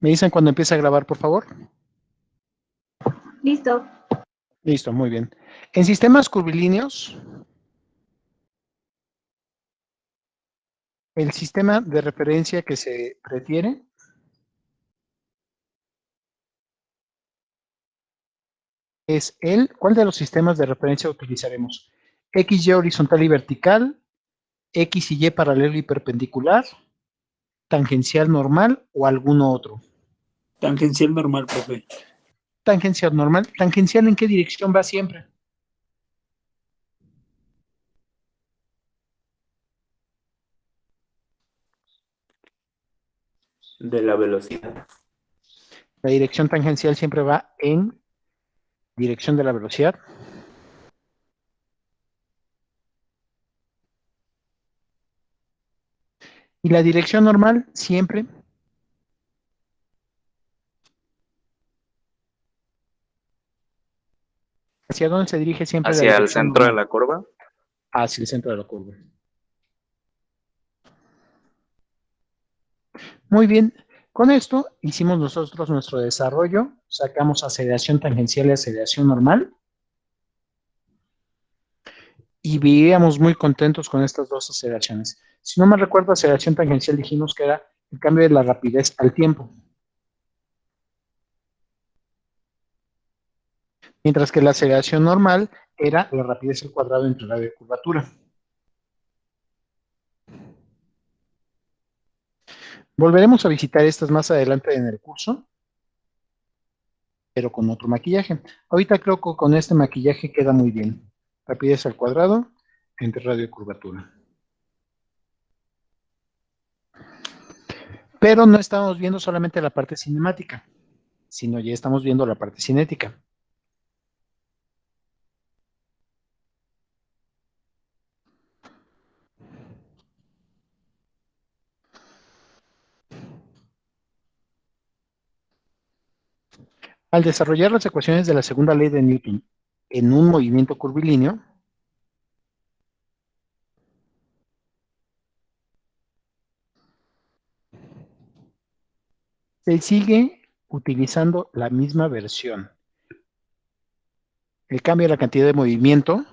¿Me dicen cuando empieza a grabar, por favor? Listo. Listo, muy bien. En sistemas curvilíneos, el sistema de referencia que se prefiere es ¿cuál de los sistemas de referencia utilizaremos? XY horizontal y vertical, X y Y paralelo y perpendicular, tangencial normal o alguno otro. Tangencial normal, profe. Tangencial normal. ¿Tangencial en qué dirección va siempre? De la velocidad. La dirección tangencial siempre va en dirección de la velocidad. Y la dirección normal siempre ¿hacia dónde se dirige siempre la Hacia el dirección centro de normal? la curva. Hacia el centro de la curva. Muy bien. Con esto hicimos nosotros nuestro desarrollo. Sacamos aceleración tangencial y aceleración normal. Y vivíamos muy contentos con estas dos aceleraciones. Si no me recuerdo, aceleración tangencial dijimos que era el cambio de la rapidez al tiempo. Mientras que la aceleración normal era la rapidez al cuadrado entre radio y curvatura. Volveremos a visitar estas más adelante en el curso, pero con otro maquillaje. Ahorita creo que con este maquillaje queda muy bien. Rapidez al cuadrado entre radio y curvatura. Pero no estamos viendo solamente la parte cinemática, sino ya estamos viendo la parte cinética. Al desarrollar las ecuaciones de la segunda ley de Newton en un movimiento curvilíneo, se sigue utilizando la misma versión. El cambio de la cantidad de movimiento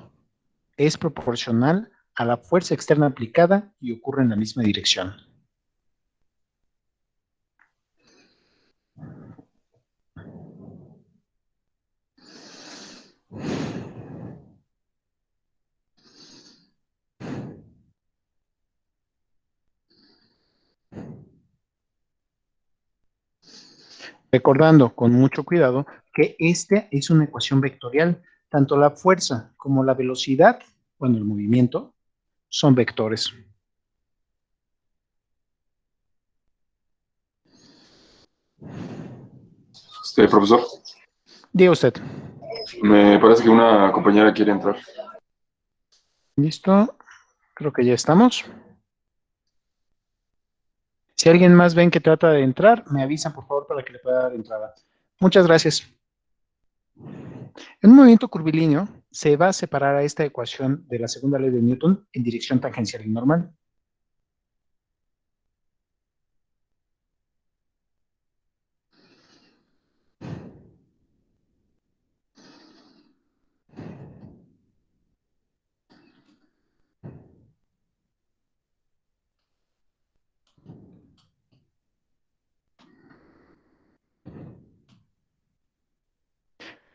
es proporcional a la fuerza externa aplicada y ocurre en la misma dirección. Recordando con mucho cuidado que esta es una ecuación vectorial. Tanto la fuerza como la velocidad, bueno, el movimiento, son vectores. Profesor, Diga usted. me parece que una compañera quiere entrar. ¿Listo? Creo que ya estamos. Si alguien más ven que trata de entrar, me avisan por favor para que le pueda dar entrada. Muchas gracias. En un movimiento curvilíneo se va a separar a esta ecuación de la segunda ley de Newton en dirección tangencial y normal.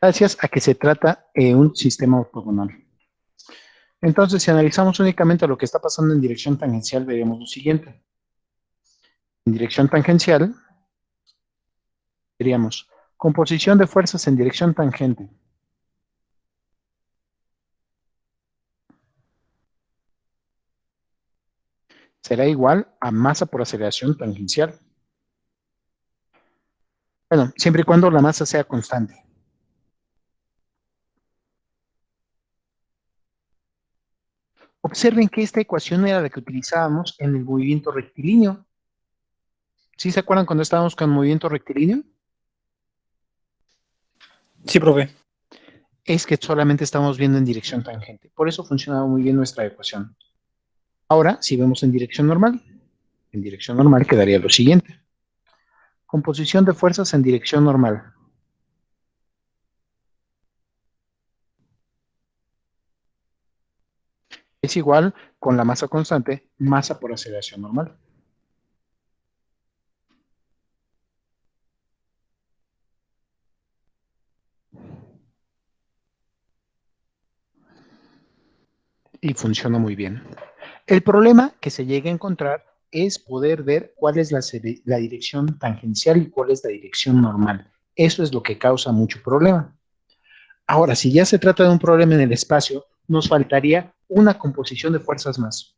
Gracias a que se trata de un sistema ortogonal. Entonces, si analizamos únicamente lo que está pasando en dirección tangencial, veremos lo siguiente. En dirección tangencial, diríamos, composición de fuerzas en dirección tangente. Será igual a masa por aceleración tangencial. Bueno, siempre y cuando la masa sea constante. Observen que esta ecuación era la que utilizábamos en el movimiento rectilíneo. ¿Sí se acuerdan cuando estábamos con movimiento rectilíneo? Sí, profe. Es que solamente estamos viendo en dirección tangente. Por eso funcionaba muy bien nuestra ecuación. Ahora, si vemos en dirección normal quedaría lo siguiente. Composición de fuerzas en dirección normal. Es igual con la masa constante, masa por aceleración normal. Y funciona muy bien. El problema que se llega a encontrar es poder ver cuál es la dirección tangencial y cuál es la dirección normal. Eso es lo que causa mucho problema. Ahora, si ya se trata de un problema en el espacio, nos faltaría una composición de fuerzas más.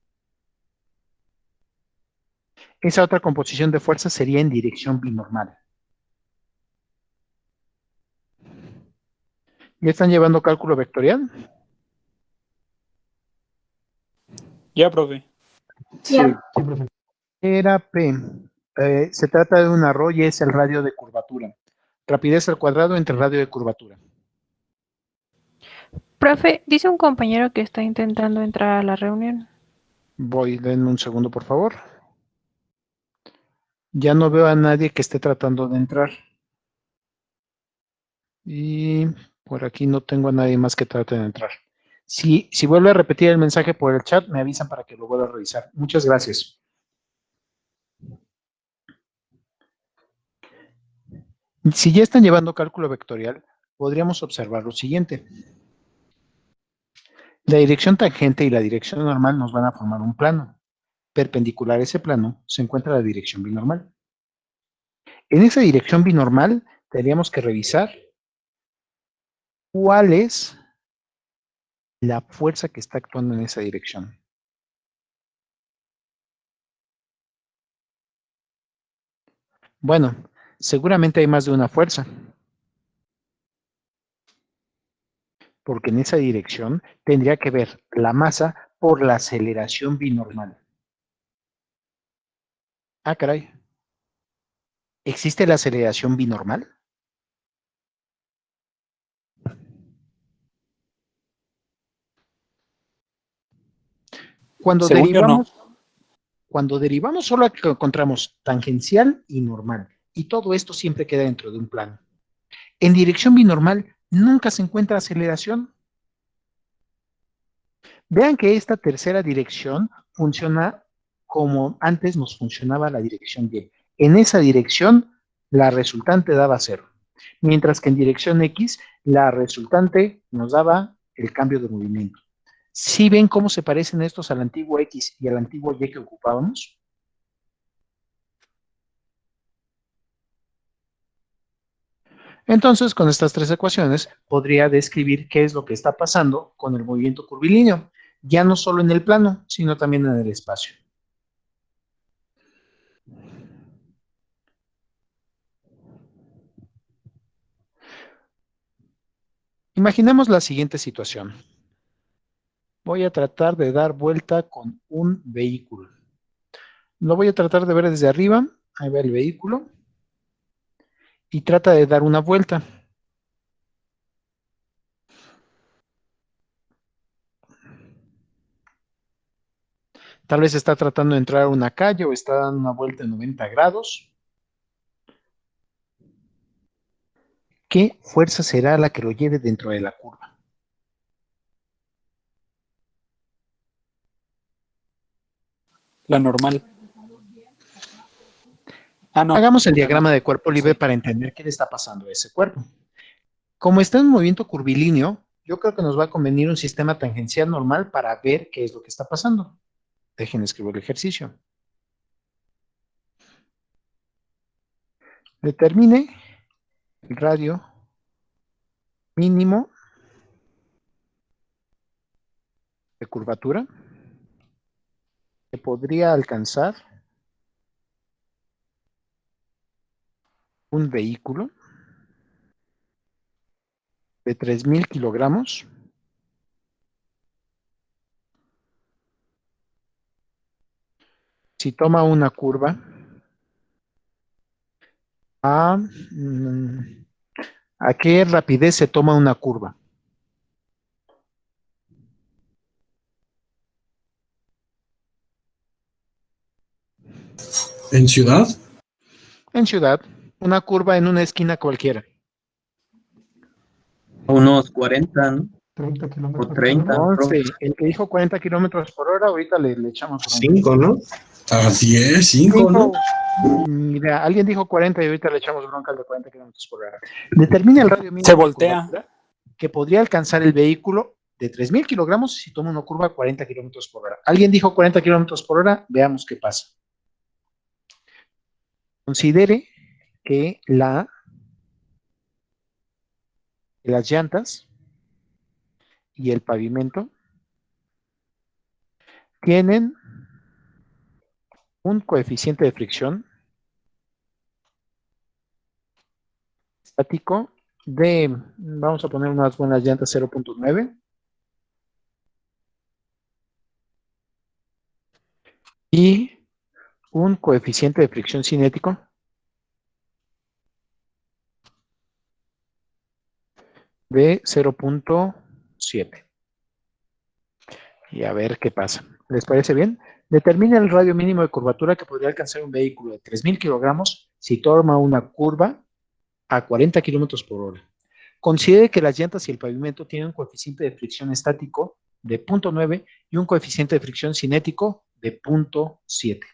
Esa otra composición de fuerzas sería en dirección binormal. ¿Ya están llevando cálculo vectorial? Ya, profe. Sí, profe. Era P. Se trata de una ρ y es el radio de curvatura. Rapidez al cuadrado entre radio de curvatura. Profe, dice un compañero que está intentando entrar a la reunión. Voy, denme un segundo, por favor. Ya no veo a nadie que esté tratando de entrar. Y por aquí no tengo a nadie más que trate de entrar. Si vuelve a repetir el mensaje por el chat, me avisan para que lo vuelva a revisar. Muchas gracias. Si ya están llevando cálculo vectorial, podríamos observar lo siguiente. La dirección tangente y la dirección normal nos van a formar un plano. Perpendicular a ese plano se encuentra la dirección binormal. En esa dirección binormal tendríamos que revisar cuál es la fuerza que está actuando en esa dirección. Bueno, seguramente hay más de una fuerza, porque en esa dirección tendría que ver la masa por la aceleración binormal. Ah, caray. ¿Existe la aceleración binormal? Cuando Según yo, no. derivamos solo encontramos tangencial y normal, y todo esto siempre queda dentro de un plano. En dirección binormal nunca se encuentra aceleración. Vean que esta tercera dirección funciona como antes nos funcionaba la dirección Y. En esa dirección, la resultante daba 0, mientras que en dirección X, la resultante nos daba el cambio de movimiento. ¿Sí ven cómo se parecen estos al antiguo X y al antiguo Y que ocupábamos? Entonces, con estas tres ecuaciones, podría describir qué es lo que está pasando con el movimiento curvilíneo, ya no solo en el plano, sino también en el espacio. Imaginemos la siguiente situación. Voy a tratar de dar vuelta con un vehículo. Lo voy a tratar de ver desde arriba. Ahí va el vehículo. Y trata de dar una vuelta. Tal vez está tratando de entrar a una calle o está dando una vuelta en 90 grados. ¿Qué fuerza será la que lo lleve dentro de la curva? La normal. Ah, no. Hagamos el La diagrama de normal. cuerpo libre Sí. para entender qué le está pasando a ese cuerpo. Como está en un movimiento curvilíneo, yo creo que nos va a convenir un sistema tangencial normal para ver qué es lo que está pasando. Dejen escribir el ejercicio. Determine el radio mínimo de curvatura que podría alcanzar un vehículo de 3,000 kilogramos si toma una curva a, ¿a qué rapidez se toma una curva? ¿En ciudad? En ciudad, Una curva en una esquina cualquiera. Unos 40, ¿no? 30 O kilómetros por 30. hora. Conste, el que dijo 40 kilómetros por hora, ahorita le echamos bronca. 5, ¿no? Así es, 5, ¿no? Mira, alguien dijo 40 y ahorita le echamos bronca al de 40 kilómetros por hora. Determina el radio mínimo Se de voltea. curvatura que podría alcanzar el vehículo de 3,000 kilogramos si toma una curva a 40 kilómetros por hora. Alguien dijo 40 kilómetros por hora, veamos qué pasa. Considere que las llantas y el pavimento tienen un coeficiente de fricción estático de, vamos a poner unas buenas llantas 0.9 y un coeficiente de fricción cinético de 0.7. Y a ver qué pasa. ¿Les parece bien? Determina el radio mínimo de curvatura que podría alcanzar un vehículo de 3,000 kilogramos si toma una curva a 40 kilómetros por hora. Considere que las llantas y el pavimento tienen un coeficiente de fricción estático de 0.9 y un coeficiente de fricción cinético de 0.7.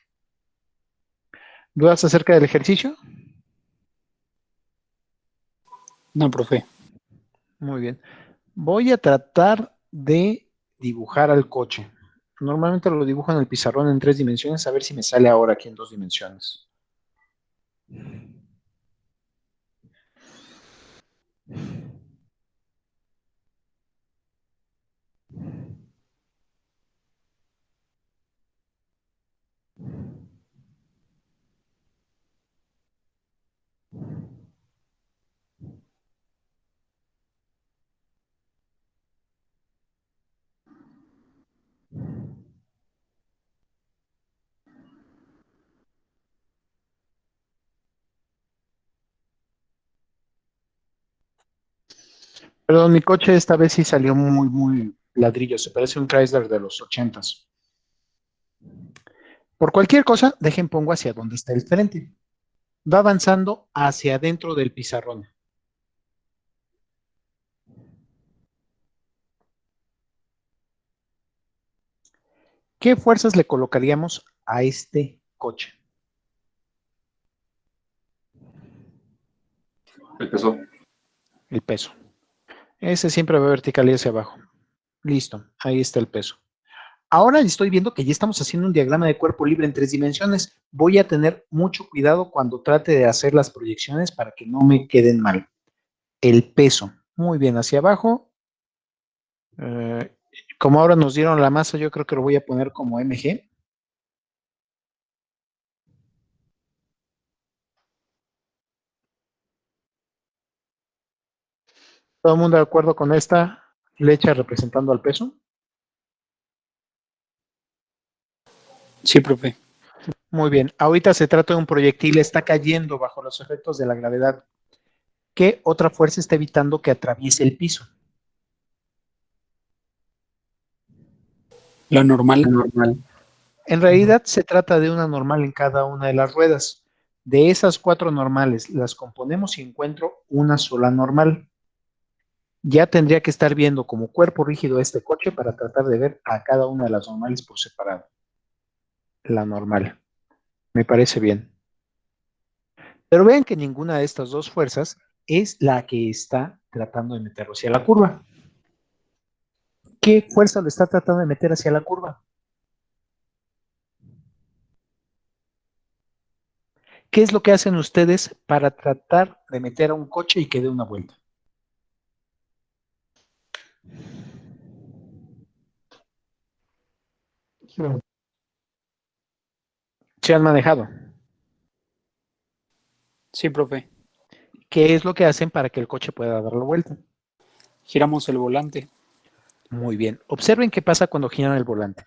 ¿Dudas acerca del ejercicio? No, profe. Muy bien. Voy a tratar de dibujar al coche. Normalmente lo dibujo en el pizarrón en 3 dimensiones, a ver si me sale ahora aquí en 2 dimensiones. Perdón, mi coche esta vez sí salió muy ladrillo. Se parece a un Chrysler de los 80s. Por cualquier cosa, dejen pongo hacia donde está el frente. Va avanzando hacia adentro del pizarrón. ¿Qué fuerzas le colocaríamos a este coche? El peso. El peso. Ese siempre va vertical y hacia abajo. Listo, ahí está el peso. Ahora estoy viendo que ya estamos haciendo un diagrama de cuerpo libre en 3 dimensiones. Voy a tener mucho cuidado cuando trate de hacer las proyecciones para que no me queden mal. El peso. Muy bien, hacia abajo. Como ahora nos dieron la masa, yo creo que lo voy a poner como mg. ¿Todo el mundo de acuerdo con esta flecha representando al peso? Sí, profe. Muy bien, ahorita se trata de un proyectil, está cayendo bajo los efectos de la gravedad. ¿Qué otra fuerza está evitando que atraviese el piso? La normal. Normal. En realidad se trata de una normal en cada una de las ruedas. De esas 4 normales, las componemos y encuentro una sola normal. Ya tendría que estar viendo como cuerpo rígido este coche para tratar de ver a cada una de las normales por separado. La normal. Me parece bien. Pero vean que ninguna de estas 2 fuerzas es la que está tratando de meterlo hacia la curva. ¿Qué fuerza lo está tratando de meter hacia la curva? ¿Qué es lo que hacen ustedes para tratar de meter a un coche y que dé una vuelta? Se han manejado. Sí, profe. ¿Qué es lo que hacen para que el coche pueda dar la vuelta? Giramos el volante. Muy bien. Observen qué pasa cuando giran el volante.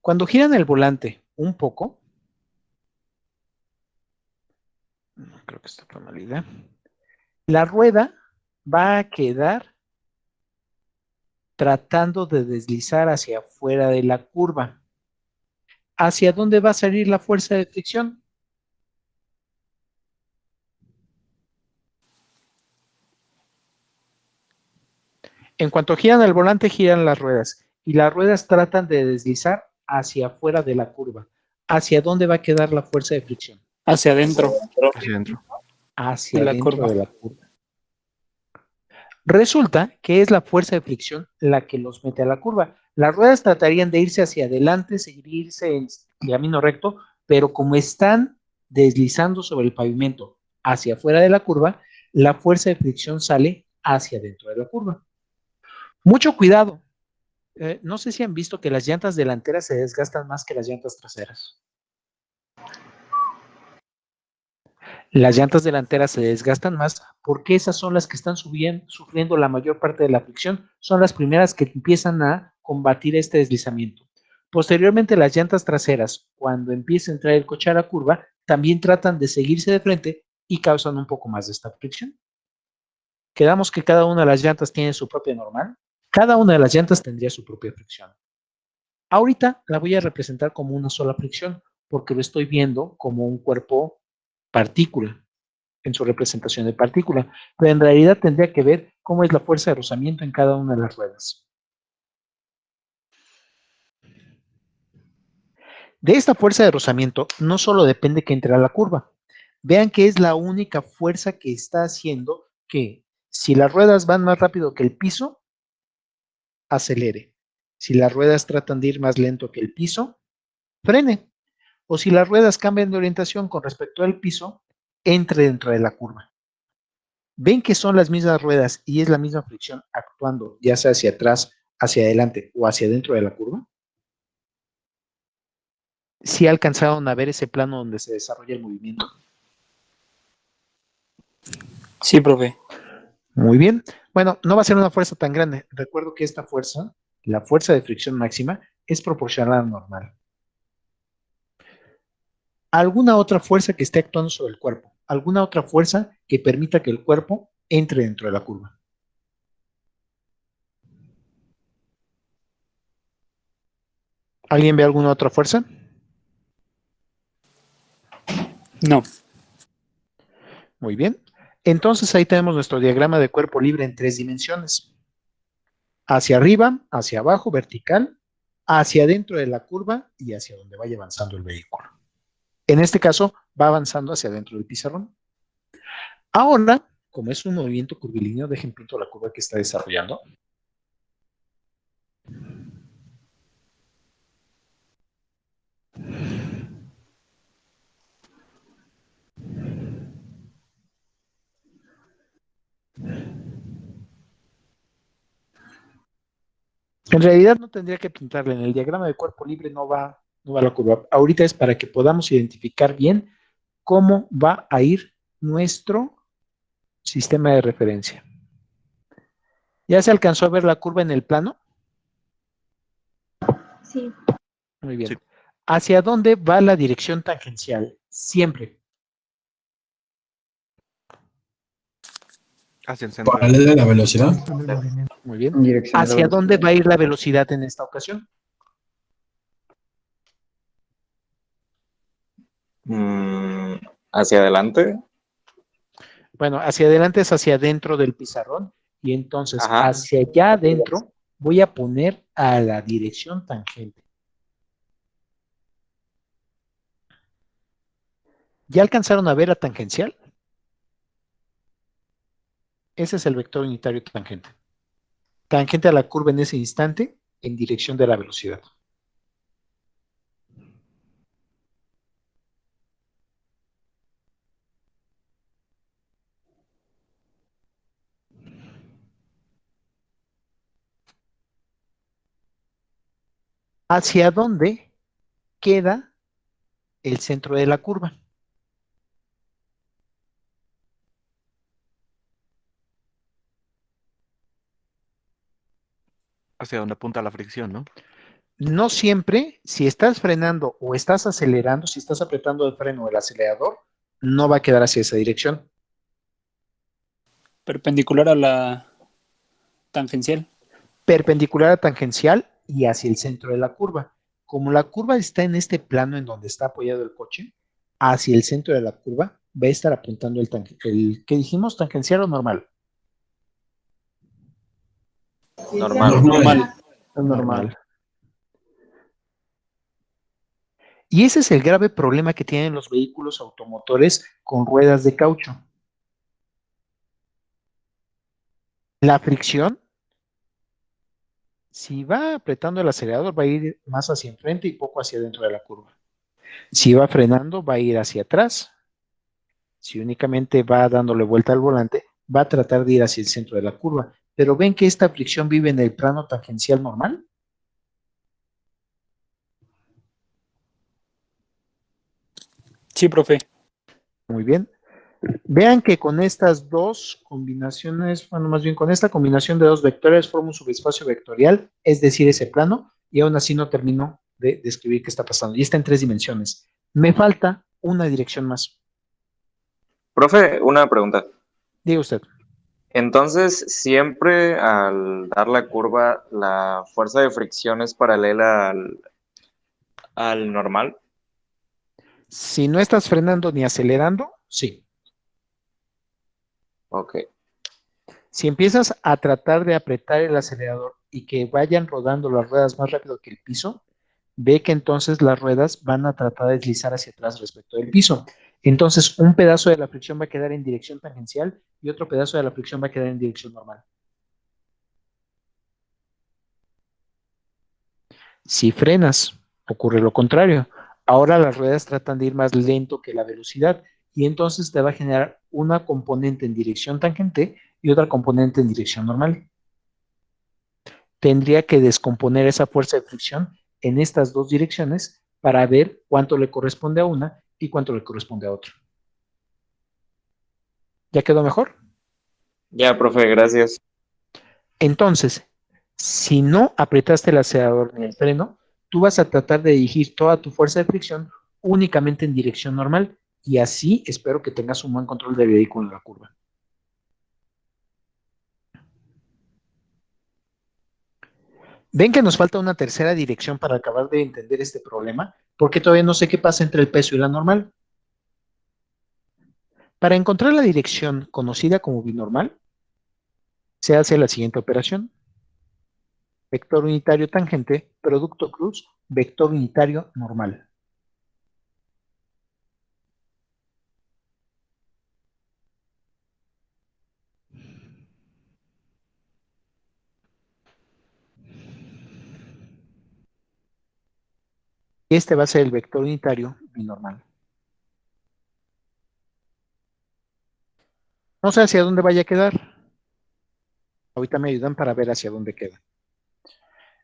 Cuando giran el volante un poco, no creo que está tan mal idea, la rueda va a quedar tratando de deslizar hacia afuera de la curva. ¿Hacia dónde va a salir la fuerza de fricción? En cuanto giran el volante, giran las ruedas y las ruedas tratan de deslizar hacia afuera de la curva. ¿Hacia dónde va a quedar la fuerza de fricción? Hacia adentro Hacia adentro. Hacia de la adentro curva. de la curva. Resulta que es la fuerza de fricción la que los mete a la curva. Las ruedas tratarían de irse hacia adelante, seguirse en camino recto, pero como están deslizando sobre el pavimento hacia afuera de la curva, la fuerza de fricción sale hacia adentro de la curva. Mucho cuidado. No sé si han visto que las llantas delanteras se desgastan más que las llantas traseras. Las llantas delanteras se desgastan más porque esas son las que están sufriendo la mayor parte de la fricción, son las primeras que empiezan a combatir este deslizamiento. Posteriormente, las llantas traseras, cuando empieza a entrar el coche a la curva, también tratan de seguirse de frente y causan un poco más de esta fricción. Quedamos que cada una de las llantas tiene su propia normal. Cada una de las llantas tendría su propia fricción. Ahorita la voy a representar como una sola fricción porque lo estoy viendo como un cuerpo partícula en su representación de partícula, pero en realidad tendría que ver cómo es la fuerza de rozamiento en cada una de las ruedas. De esta fuerza de rozamiento no solo depende que entre a la curva. Vean que es la única fuerza que está haciendo que si las ruedas van más rápido que el piso, acelere. Si las ruedas tratan de ir más lento que el piso, frene. O si las ruedas cambian de orientación con respecto al piso, entre dentro de la curva. Ven que son las mismas ruedas y es la misma fricción actuando, ya sea hacia atrás, hacia adelante o hacia dentro de la curva. ¿Sí alcanzaron a ver ese plano donde se desarrolla el movimiento? Sí, profe. Muy bien. Bueno, no va a ser una fuerza tan grande. Recuerdo que esta fuerza, la fuerza de fricción máxima, es proporcional a la normal. ¿Alguna otra fuerza que esté actuando sobre el cuerpo? ¿Alguna otra fuerza que permita que el cuerpo entre dentro de la curva? ¿Alguien ve alguna otra fuerza? No. Muy bien. Entonces ahí tenemos nuestro diagrama de cuerpo libre en 3 dimensiones. Hacia arriba, hacia abajo, vertical, hacia adentro de la curva y hacia donde vaya avanzando el vehículo. En este caso, va avanzando hacia adentro del pizarrón. Ahora, como es un movimiento curvilíneo, dejen pinto la curva que está desarrollando. En realidad no tendría que pintarle, en el diagrama de cuerpo libre no va la curva. Ahorita es para que podamos identificar bien cómo va a ir nuestro sistema de referencia. ¿Ya se alcanzó a ver la curva en el plano? Sí. Muy bien. Sí. ¿Hacia dónde va la dirección tangencial? Siempre. Hacia el centro. Paralela a la velocidad. Muy bien. Dirección de la ¿Hacia dónde velocidad. va a ir la velocidad en esta ocasión? Hacia adelante. Bueno, hacia adelante es hacia adentro del pizarrón y entonces Ajá. hacia allá adentro voy a poner a la dirección tangente. ¿Ya alcanzaron a ver la tangencial? Ese es el vector unitario tangente. Tangente a la curva en ese instante en dirección de la velocidad. ¿Hacia dónde queda el centro de la curva? Hacia donde apunta la fricción, ¿no? No siempre, si estás frenando o estás acelerando, si estás apretando el freno o el acelerador, no va a quedar hacia esa dirección. Perpendicular a la tangencial. Perpendicular a tangencial y hacia el centro de la curva. Como la curva está en este plano en donde está apoyado el coche, hacia el centro de la curva va a estar apuntando el ¿qué dijimos? ¿Tangencial o normal? Normal. Normal. Normal. Y ese es el grave problema que tienen los vehículos automotores con ruedas de caucho. La fricción, si va apretando el acelerador, va a ir más hacia enfrente y poco hacia adentro de la curva. Si va frenando, va a ir hacia atrás. Si únicamente va dándole vuelta al volante, va a tratar de ir hacia el centro de la curva. Pero ven que esta fricción vive en el plano tangencial normal. Sí, profe. Muy bien. Vean que con estas dos combinaciones, bueno, más bien con esta combinación de dos vectores forma un subespacio vectorial, es decir, ese plano, y aún así no termino de describir qué está pasando. Y está en 3 dimensiones. Me falta una dirección más. Profe, una pregunta. Diga usted. Entonces, siempre al dar la curva, la fuerza de fricción es paralela al normal. Si no estás frenando ni acelerando, sí. Ok. Si empiezas a tratar de apretar el acelerador y que vayan rodando las ruedas más rápido que el piso, ve que entonces las ruedas van a tratar de deslizar hacia atrás respecto del piso. Entonces, un pedazo de la fricción va a quedar en dirección tangencial y otro pedazo de la fricción va a quedar en dirección normal. Si frenas, ocurre lo contrario. Ahora las ruedas tratan de ir más lento que la velocidad y entonces te va a generar una componente en dirección tangente y otra componente en dirección normal. Tendría que descomponer esa fuerza de fricción en estas dos direcciones para ver cuánto le corresponde a una y cuánto le corresponde a otra. ¿Ya quedó mejor? Ya, profe, gracias. Entonces, si no apretaste el acelerador ni el freno, tú vas a tratar de dirigir toda tu fuerza de fricción únicamente en dirección normal y así espero que tengas un buen control del vehículo en la curva. ¿Ven que nos falta una tercera dirección para acabar de entender este problema? Porque todavía no sé qué pasa entre el peso y la normal. Para encontrar la dirección conocida como binormal, se hace la siguiente operación. Vector unitario tangente, producto cruz, vector unitario normal. Este va a ser el vector unitario binormal. No sé hacia dónde vaya a quedar. Ahorita me ayudan para ver hacia dónde queda.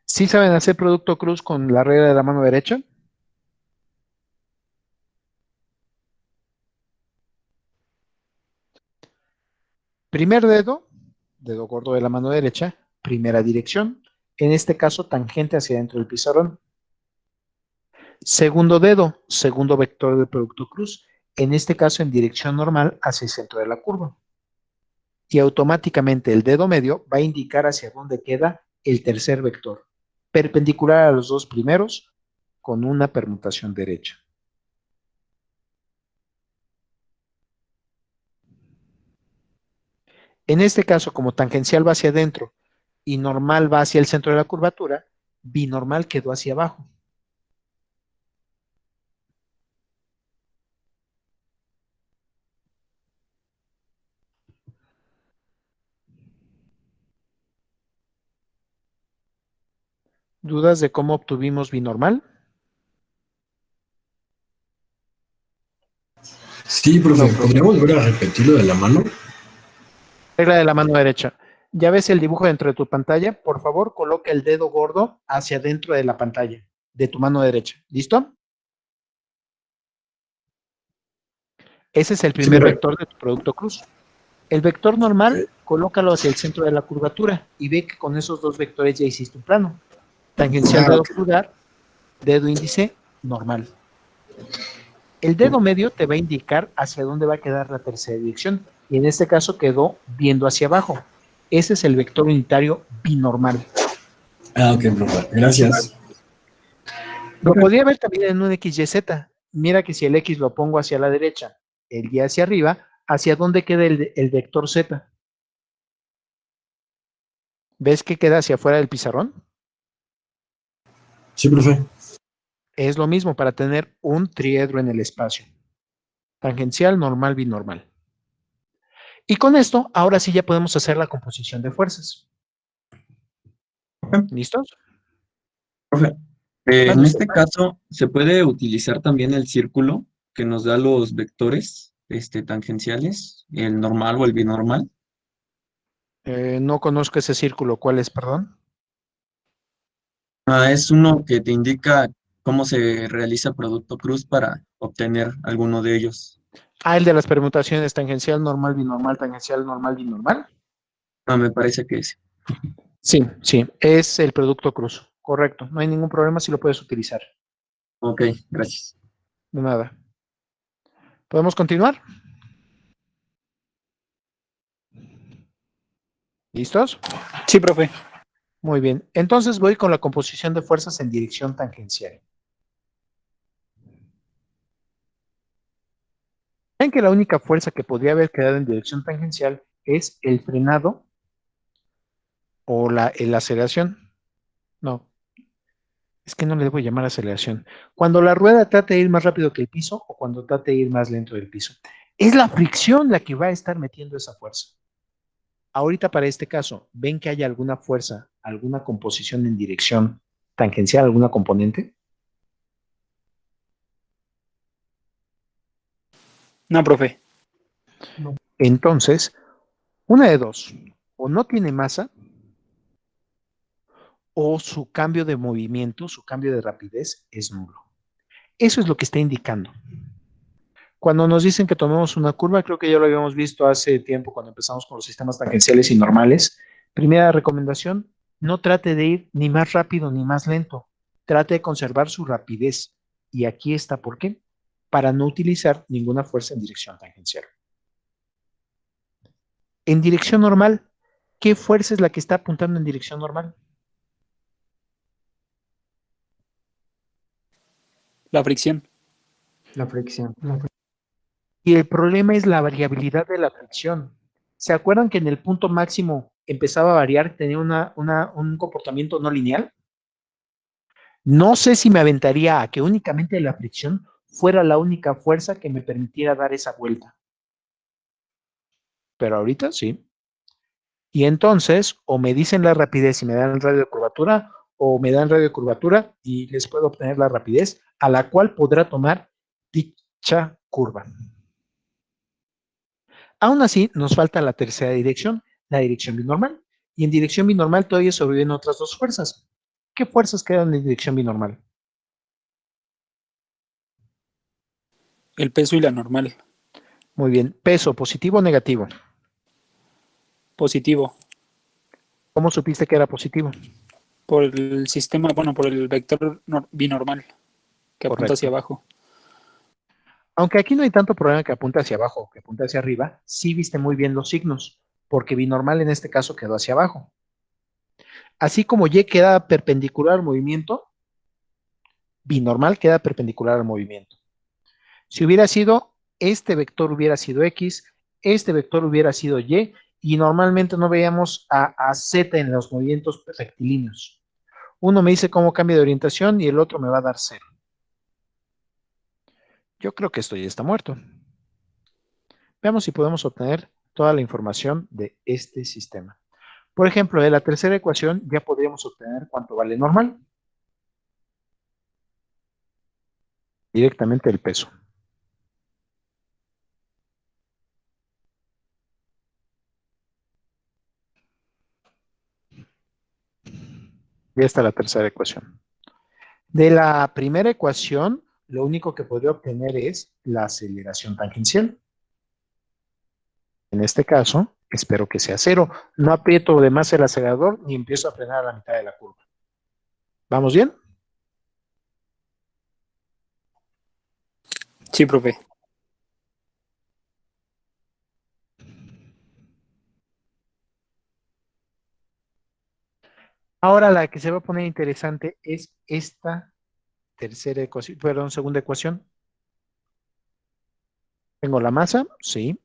¿Sí saben hacer producto cruz con la regla de la mano derecha? Primer dedo, dedo gordo de la mano derecha, primera dirección. En este caso, tangente hacia dentro del pizarrón. Segundo dedo, segundo vector del producto cruz. En este caso, en dirección normal hacia el centro de la curva. Y automáticamente el dedo medio va a indicar hacia dónde queda el tercer vector, perpendicular a los dos primeros, con una permutación derecha. En este caso, como tangencial va hacia adentro y normal va hacia el centro de la curvatura, binormal quedó hacia abajo. ¿Dudas de cómo obtuvimos binormal? Sí, profe, ¿podría volver a repetirlo de la mano? Regla de la mano derecha. ¿Ya ves el dibujo dentro de tu pantalla? Por favor, coloca el dedo gordo hacia dentro de la pantalla, de tu mano derecha. ¿Listo? Ese es el Sí, primer profe. vector de tu producto cruz. El vector normal, colócalo hacia el centro de la curvatura y ve que con esos dos vectores ya hiciste un plano. Tangencial dedo pulgar, dedo índice, normal. El dedo medio te va a indicar hacia dónde va a quedar la tercera dirección y en este caso quedó viendo hacia abajo. Ese es el vector unitario binormal. Ah, ok, profe. Gracias. Lo podría ver también en un XYZ. Mira que si el X lo pongo hacia la derecha, el Y hacia arriba, ¿hacia dónde queda el vector Z? ¿Ves que queda hacia afuera del pizarrón? Sí, profe. Es lo mismo para tener un triedro en el espacio. Tangencial, normal, binormal. Y con esto, ahora sí ya podemos hacer la composición de fuerzas. ¿Listos? Profe, Mande en usted. este caso, ¿se puede utilizar también el círculo que nos da los vectores tangenciales, el normal o el binormal? No conozco ese círculo. ¿Cuál es, perdón? Es uno que te indica cómo se realiza producto cruz para obtener alguno de ellos. Ah, el de las permutaciones tangencial, normal, binormal, tangencial, normal, binormal. Me parece que es. Sí, sí, es el producto cruz. Correcto. No hay ningún problema si lo puedes utilizar. Ok, gracias. De nada. ¿Podemos continuar? ¿Listos? Sí, profe. Muy bien. Entonces voy con la composición de fuerzas en dirección tangencial. Ven que la única fuerza que podría haber quedado en dirección tangencial es el frenado o la aceleración. No, es que no le debo llamar aceleración. Cuando la rueda trate de ir más rápido que el piso o cuando trate de ir más lento del piso. Es la fricción la que va a estar metiendo esa fuerza. Ahorita para este caso, ¿ven que hay alguna fuerza, alguna composición en dirección tangencial, alguna componente? No, profe. Entonces, una de dos, o no tiene masa, o su cambio de movimiento, su cambio de rapidez es nulo. Eso es lo que está indicando. Cuando nos dicen que tomemos una curva, creo que ya lo habíamos visto hace tiempo cuando empezamos con los sistemas tangenciales y normales. Primera recomendación, no trate de ir ni más rápido ni más lento. Trate de conservar su rapidez. Y aquí está por qué. Para no utilizar ninguna fuerza en dirección tangencial. En dirección normal, ¿qué fuerza es la que está apuntando en dirección normal? La fricción. La fricción. Y el problema es la variabilidad de la fricción. ¿Se acuerdan que en el punto máximo empezaba a variar, tenía un comportamiento no lineal? No sé si me aventaría a que únicamente la fricción fuera la única fuerza que me permitiera dar esa vuelta. Pero ahorita sí. Y entonces, o me dicen la rapidez y me dan el radio de curvatura, o me dan radio de curvatura y les puedo obtener la rapidez a la cual podrá tomar dicha curva. Aún así, nos falta la tercera dirección, la dirección binormal. Y en dirección binormal todavía sobreviven otras dos fuerzas. ¿Qué fuerzas quedan en dirección binormal? El peso y la normal. Muy bien. Peso, positivo o negativo. Positivo. ¿Cómo supiste que era positivo? Por el sistema, bueno, por el vector binormal que apunta hacia Correcto. abajo. Aunque aquí no hay tanto problema que apunte hacia abajo o que apunte hacia arriba, sí viste muy bien los signos, porque binormal en este caso quedó hacia abajo. Así como Y queda perpendicular al movimiento, binormal queda perpendicular al movimiento. Si hubiera sido, este vector hubiera sido X, este vector hubiera sido Y normalmente no veíamos a Z en los movimientos rectilíneos. Uno me dice cómo cambia de orientación y el otro me va a dar 0. Yo creo que esto ya está muerto. Veamos si podemos obtener toda la información de este sistema. Por ejemplo, de la tercera ecuación ya podríamos obtener cuánto vale normal. Directamente el peso. Ya está la tercera ecuación. De la primera ecuación, lo único que podría obtener es la aceleración tangencial. En este caso, espero que sea 0. No aprieto de más el acelerador ni empiezo a frenar a la mitad de la curva. ¿Vamos bien? Sí, profe. Ahora la que se va a poner interesante es esta tercera ecuación, perdón, segunda ecuación. Tengo la masa, sí.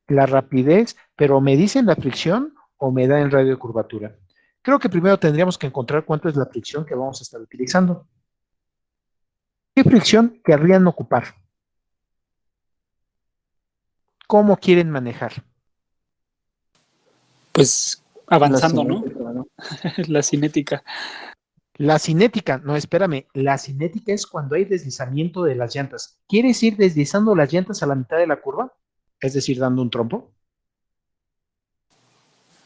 La rapidez, pero ¿me dicen la fricción o me da el radio de curvatura? Creo que primero tendríamos que encontrar cuánto es la fricción que vamos a estar utilizando. ¿Qué fricción querrían ocupar? ¿Cómo quieren manejar? Pues avanzando, La ¿no? cinética, ¿no? La cinética. La cinética, no, espérame, la cinética es cuando hay deslizamiento de las llantas. ¿Quieres ir deslizando las llantas a la mitad de la curva? Es decir, dando un trompo.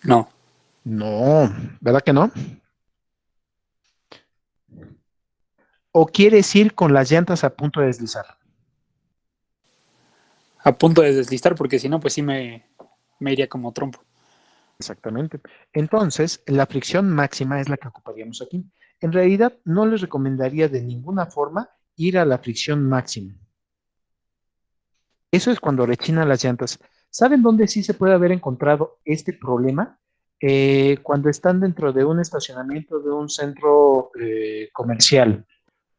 No. No, ¿verdad que no? ¿O quieres ir con las llantas a punto de deslizar? A punto de deslizar, porque si no, pues sí me iría como trompo. Exactamente. Entonces, la fricción máxima es la que ocuparíamos aquí. En realidad, no les recomendaría de ninguna forma ir a la fricción máxima. Eso es cuando rechinan las llantas. ¿Saben dónde sí se puede haber encontrado este problema? Cuando están dentro de un estacionamiento de un centro comercial,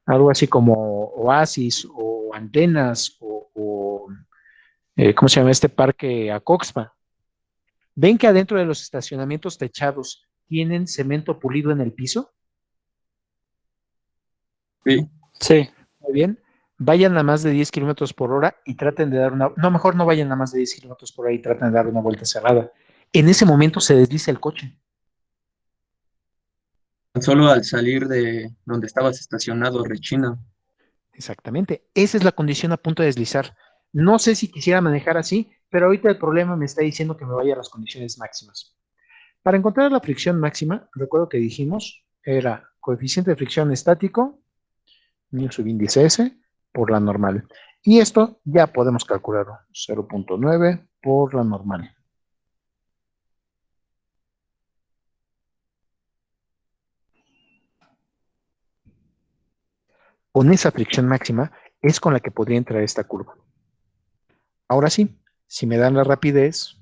algo así como Oasis o Antenas o ¿cómo se llama este parque Acoxpa? ¿Ven que adentro de los estacionamientos techados tienen cemento pulido en el piso? Sí. Sí. Muy bien. Vayan a más de 10 kilómetros por hora y traten de dar una... No, mejor no vayan a más de 10 kilómetros por hora y traten de dar una vuelta cerrada. En ese momento se desliza el coche. Tan solo al salir de donde estabas estacionado, rechina. Exactamente. Esa es la condición a punto de deslizar. No sé si quisiera manejar así, pero ahorita el problema me está diciendo que me vaya a las condiciones máximas. Para encontrar la fricción máxima, recuerdo que dijimos, era coeficiente de fricción estático, mu subíndice S, por la normal. Y esto ya podemos calcularlo, 0.9 por la normal. Con esa fricción máxima es con la que podría entrar esta curva. Ahora sí, si me dan la rapidez,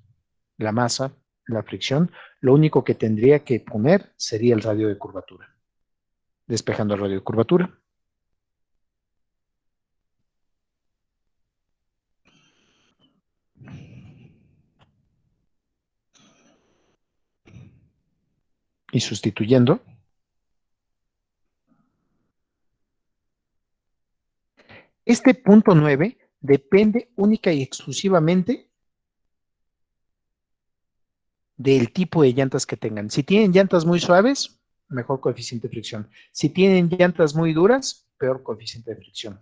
la masa, la fricción, lo único que tendría que poner sería el radio de curvatura. Despejando el radio de curvatura. Y sustituyendo. Este punto 9 depende única y exclusivamente del tipo de llantas que tengan. Si tienen llantas muy suaves, mejor coeficiente de fricción. Si tienen llantas muy duras, peor coeficiente de fricción.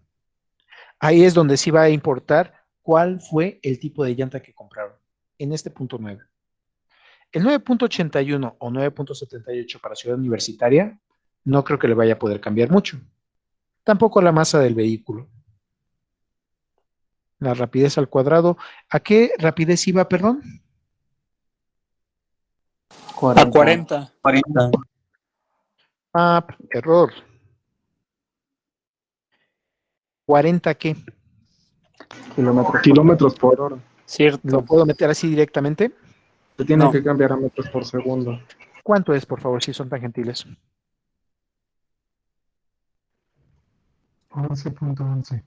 Ahí es donde sí va a importar cuál fue el tipo de llanta que compraron en este punto 9. El 9.81 o 9.78 para Ciudad Universitaria no creo que le vaya a poder cambiar mucho. Tampoco la masa del vehículo. La rapidez al cuadrado. ¿A qué rapidez iba, perdón? A 40. 40. Ah, error. ¿40 qué? Kilómetros por hora. ¿Lo Cierto. puedo meter así directamente? Se tiene No. que cambiar a metros por segundo. ¿Cuánto es, por favor, si son tan gentiles? 11.11.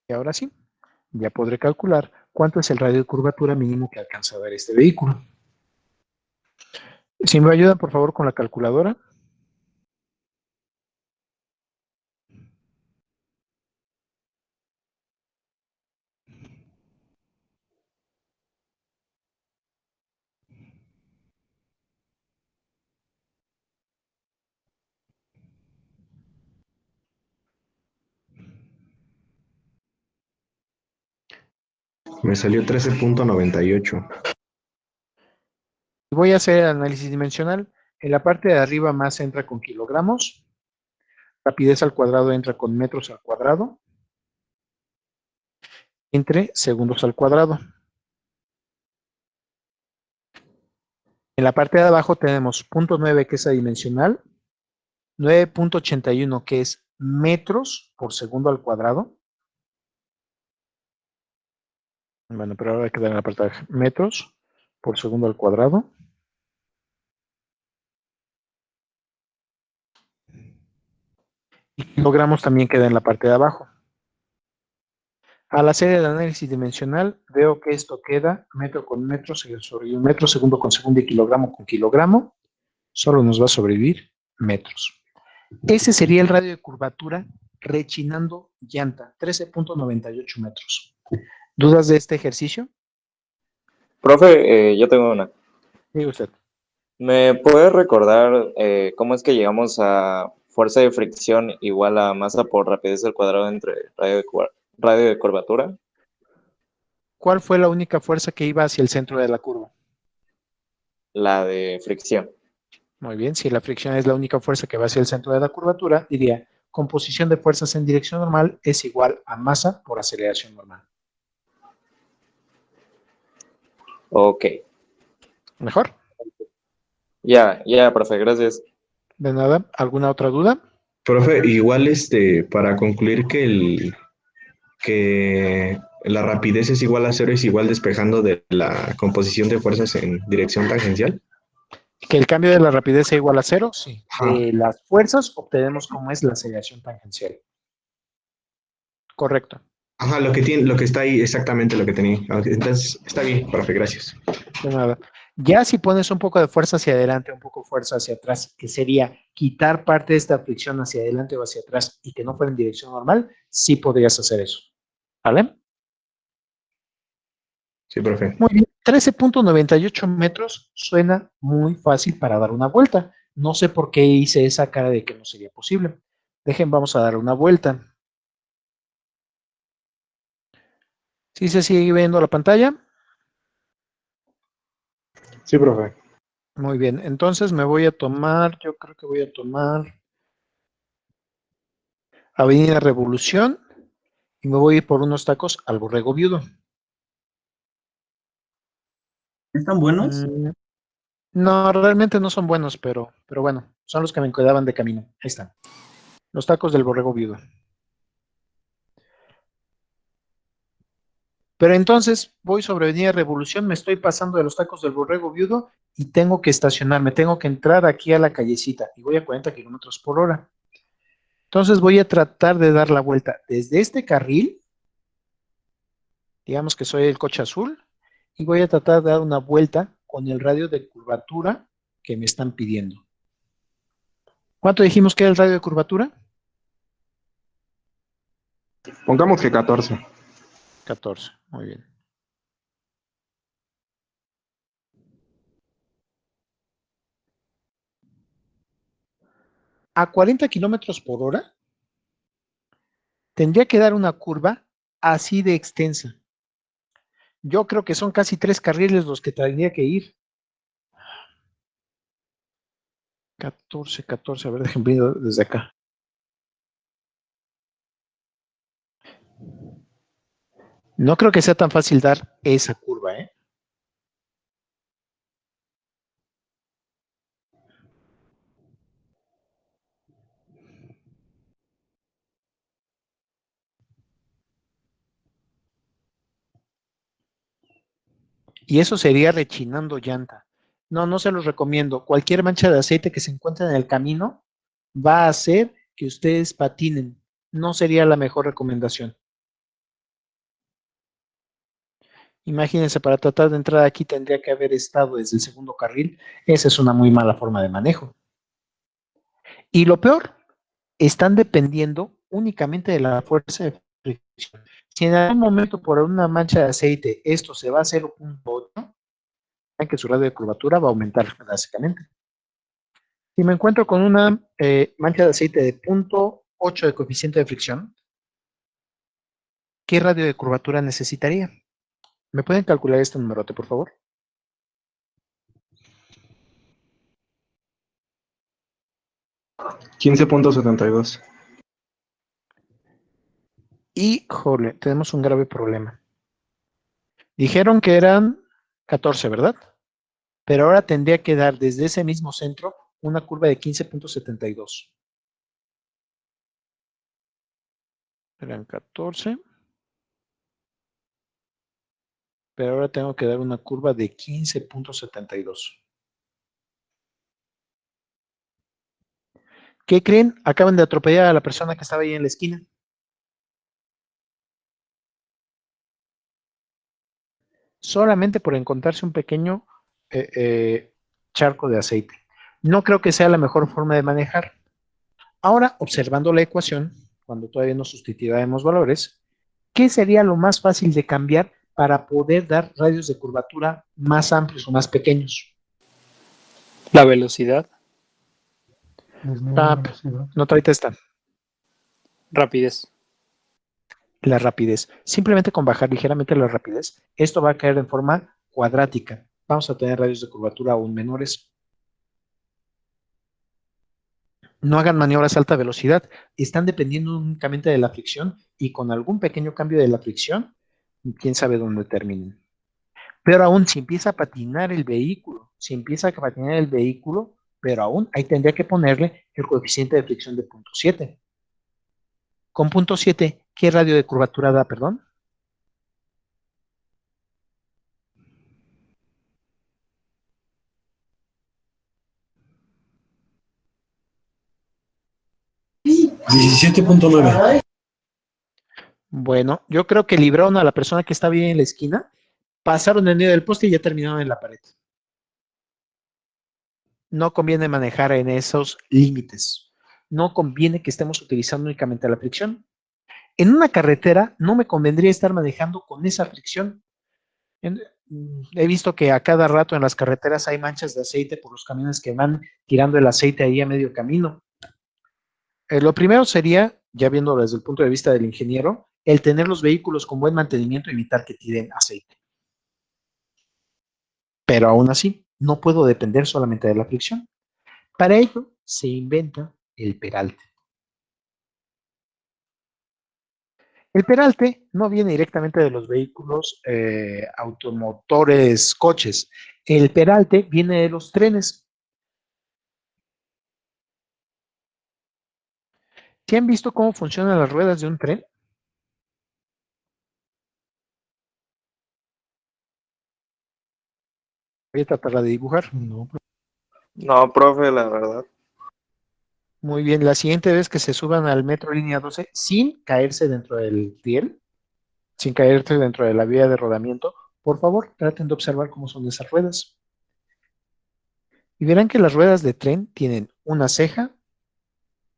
Y ahora sí, ya podré calcular cuánto es el radio de curvatura mínimo que alcanza a dar este vehículo. Si me ayudan, por favor, con la calculadora. Me salió 13.98. Voy a hacer el análisis dimensional. En la parte de arriba más entra con kilogramos. Rapidez al cuadrado entra con metros al cuadrado. Entre segundos al cuadrado. En la parte de abajo tenemos 0.9 que es adimensional, 9.81 que es metros por segundo al cuadrado. Bueno, pero ahora hay que dar en la parte de metros por segundo al cuadrado. Y kilogramos también queda en la parte de abajo. Al hacer el análisis dimensional, veo que esto queda metro con metro sobre un metro, segundo con segundo y kilogramo con kilogramo. Solo nos va a sobrevivir metros. Ese sería el radio de curvatura rechinando llanta, 13.98 metros. ¿Dudas de este ejercicio? Profe, yo tengo una. Diga usted. ¿Me puede recordar cómo es que llegamos a fuerza de fricción igual a masa por rapidez al cuadrado entre radio de curvatura? ¿Cuál fue la única fuerza que iba hacia el centro de la curva? La de fricción. Muy bien, si la fricción es la única fuerza que va hacia el centro de la curvatura, diría composición de fuerzas en dirección normal es igual a masa por aceleración normal. Ok. ¿Mejor? Ya, profe, gracias. De nada. ¿Alguna otra duda? Profe, igual para concluir que la rapidez es igual a cero, es igual despejando de la composición de fuerzas en dirección tangencial. ¿Que el cambio de la rapidez sea igual a cero? Sí. Ajá. De las fuerzas obtenemos cómo es la aceleración tangencial. Correcto. Ajá, lo que está ahí, exactamente lo que tenía. Entonces, está bien, profe, gracias. De nada. Ya si pones un poco de fuerza hacia adelante, un poco de fuerza hacia atrás, que sería quitar parte de esta fricción hacia adelante o hacia atrás y que no fuera en dirección normal, sí podrías hacer eso. ¿Vale? Sí, profe. Muy bien. 13.98 metros suena muy fácil para dar una vuelta. No sé por qué hice esa cara de que no sería posible. Vamos a dar una vuelta. ¿Sí se sigue viendo la pantalla? Sí, profe. Muy bien, entonces me voy a tomar, yo creo que voy a tomar Avenida Revolución y me voy a ir por unos tacos al Borrego Viudo. ¿Están buenos? No, realmente no son buenos, pero bueno, son los que me quedaban de camino. Ahí están, los tacos del Borrego Viudo. Pero entonces voy sobre Avenida Revolución, me estoy pasando de los tacos del Borrego Viudo y tengo que estacionarme, tengo que entrar aquí a la callecita y voy a 40 kilómetros por hora. Entonces voy a tratar de dar la vuelta desde este carril, digamos que soy el coche azul, y voy a tratar de dar una vuelta con el radio de curvatura que me están pidiendo. ¿Cuánto dijimos que era el radio de curvatura? Pongamos que 14. 14, muy bien. A 40 kilómetros por hora, tendría que dar una curva así de extensa. Yo creo que son casi 3 carriles los que tendría que ir. 14, 14, a ver, déjenme ver desde acá. No creo que sea tan fácil dar esa curva, ¿eh? Y eso sería rechinando llanta. No, no se los recomiendo. Cualquier mancha de aceite que se encuentre en el camino va a hacer que ustedes patinen. No sería la mejor recomendación. Imagínense, para tratar de entrar aquí tendría que haber estado desde el segundo carril. Esa es una muy mala forma de manejo. Y lo peor, están dependiendo únicamente de la fuerza de fricción. Si en algún momento por una mancha de aceite esto se va a 0.8, saben que su radio de curvatura va a aumentar básicamente. Si me encuentro con una mancha de aceite de 0.8 de coeficiente de fricción, ¿qué radio de curvatura necesitaría? ¿Me pueden calcular este numerote, por favor? $15.72. Híjole, tenemos un grave problema. Dijeron que eran 14, ¿verdad? Pero ahora tendría que dar desde ese mismo centro una curva de 15.72. Eran 14. Pero ahora tengo que dar una curva de 15.72. ¿Qué creen? Acaban de atropellar a la persona que estaba ahí en la esquina. solamente por encontrarse un pequeño charco de aceite. No creo que sea la mejor forma de manejar. Ahora, observando la ecuación, cuando todavía no sustituyamos valores, ¿qué sería lo más fácil de cambiar para poder dar radios de curvatura más amplios o más pequeños? La velocidad, No, ahorita está. rapidez. La rapidez. Simplemente con bajar ligeramente la rapidez, esto va a caer en forma cuadrática. Vamos a tener radios de curvatura aún menores. No hagan maniobras a alta velocidad. Están dependiendo únicamente de la fricción y con algún pequeño cambio de la fricción, quién sabe dónde terminen. Pero aún si empieza a patinar el vehículo, pero aún ahí tendría que ponerle el coeficiente de fricción de 0.7. Con 0.7, ¿qué radio de curvatura da, perdón? $17.9. Bueno, yo creo que libraron a la persona que está bien en la esquina, pasaron en medio del poste y ya terminaron en la pared. No conviene manejar en esos límites. No conviene que estemos utilizando únicamente la fricción. En una carretera no me convendría estar manejando con esa fricción. He visto que a cada rato en las carreteras hay manchas de aceite por los camiones que van tirando el aceite ahí a medio camino. Lo primero sería, ya viéndolo desde el punto de vista del ingeniero, el tener los vehículos con buen mantenimiento y evitar que tiren aceite. Pero aún así, no puedo depender solamente de la fricción. Para ello, se inventa el peralte. El peralte no viene directamente de los vehículos automotores, coches. El peralte viene de los trenes. ¿Sí han visto cómo funcionan las ruedas de un tren? Voy a tratar de dibujar. No, profe, la verdad. Muy bien, la siguiente vez que se suban al metro línea 12 sin caerse dentro del riel, sin caerse dentro de la vía de rodamiento, por favor, traten de observar cómo son esas ruedas. Y verán que las ruedas de tren tienen una ceja,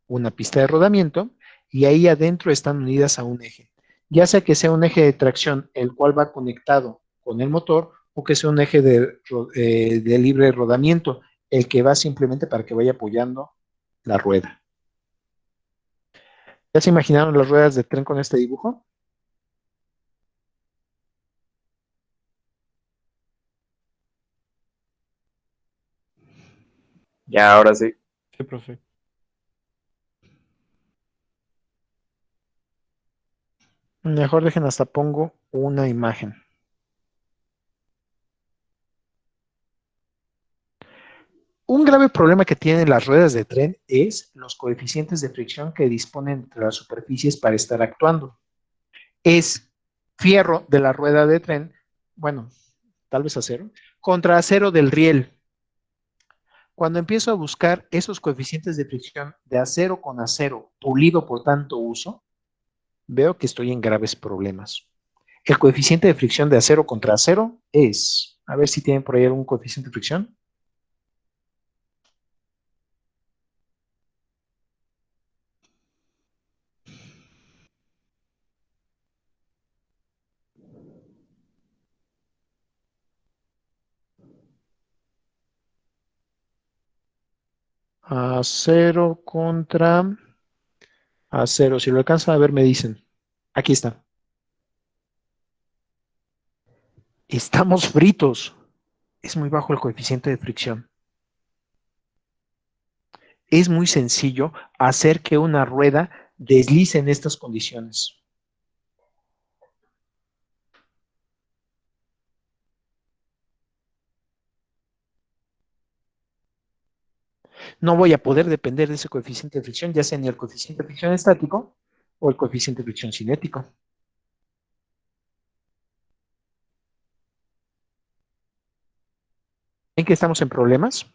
una pista de rodamiento, y ahí adentro están unidas a un eje. Ya sea que sea un eje de tracción, el cual va conectado con el motor, o que sea un eje de libre rodamiento, el que va simplemente para que vaya apoyando la rueda. ¿Ya se imaginaron las ruedas de tren con este dibujo? Ya, ahora sí. Sí, profe. Mejor dejen hasta pongo una imagen. Un grave problema que tienen las ruedas de tren es los coeficientes de fricción que disponen entre las superficies para estar actuando. Es fierro de la rueda de tren, bueno, tal vez acero, contra acero del riel. Cuando empiezo a buscar esos coeficientes de fricción de acero con acero pulido por tanto uso, veo que estoy en graves problemas. El coeficiente de fricción de acero contra acero es, a ver si tienen por ahí algún coeficiente de fricción. Acero contra acero. Si lo alcanzan a ver, me dicen. Aquí está. Estamos fritos. Es muy bajo el coeficiente de fricción. Es muy sencillo hacer que una rueda deslice en estas condiciones. No voy a poder depender de ese coeficiente de fricción, ya sea ni el coeficiente de fricción estático o el coeficiente de fricción cinético. ¿Ven que estamos en problemas?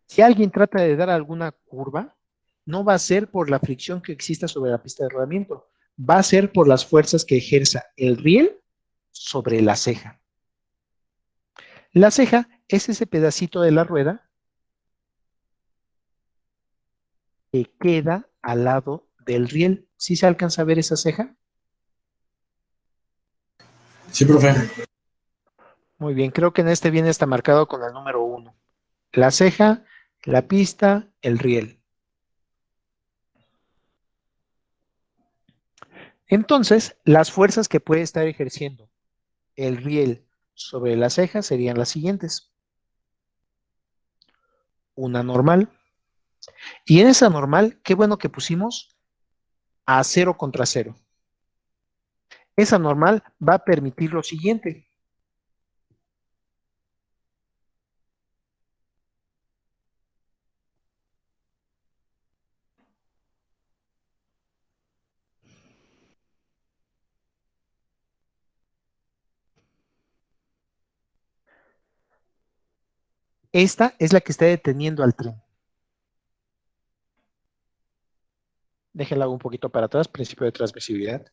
Si alguien trata de dar alguna curva, no va a ser por la fricción que exista sobre la pista de rodamiento, va a ser por las fuerzas que ejerza el riel sobre la ceja. La ceja es ese pedacito de la rueda que queda al lado del riel. ¿Sí se alcanza a ver esa ceja? Sí, profe. Muy bien, creo que en este viene está marcado con el número 1. La ceja, la pista, el riel. Entonces, las fuerzas que puede estar ejerciendo el riel sobre la ceja serían las siguientes. Una normal. Y en esa normal, qué bueno que pusimos a 0 contra 0. Esa normal va a permitir lo siguiente. Esta es la que está deteniendo al tren. Déjenla un poquito para atrás, principio de transmisibilidad.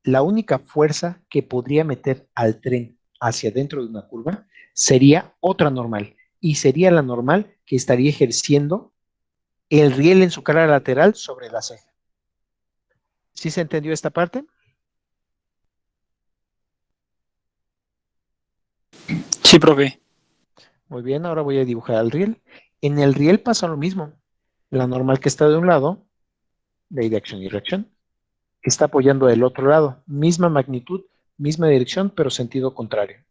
La única fuerza que podría meter al tren hacia dentro de una curva sería otra normal, y sería la normal que estaría ejerciendo el riel en su cara lateral sobre la ceja. ¿Sí se entendió esta parte? Sí, profe. Muy bien, ahora voy a dibujar el riel. En el riel pasa lo mismo. La normal que está de un lado, ley de acción y reacción, está apoyando el otro lado. Misma magnitud, misma dirección, pero sentido contrario.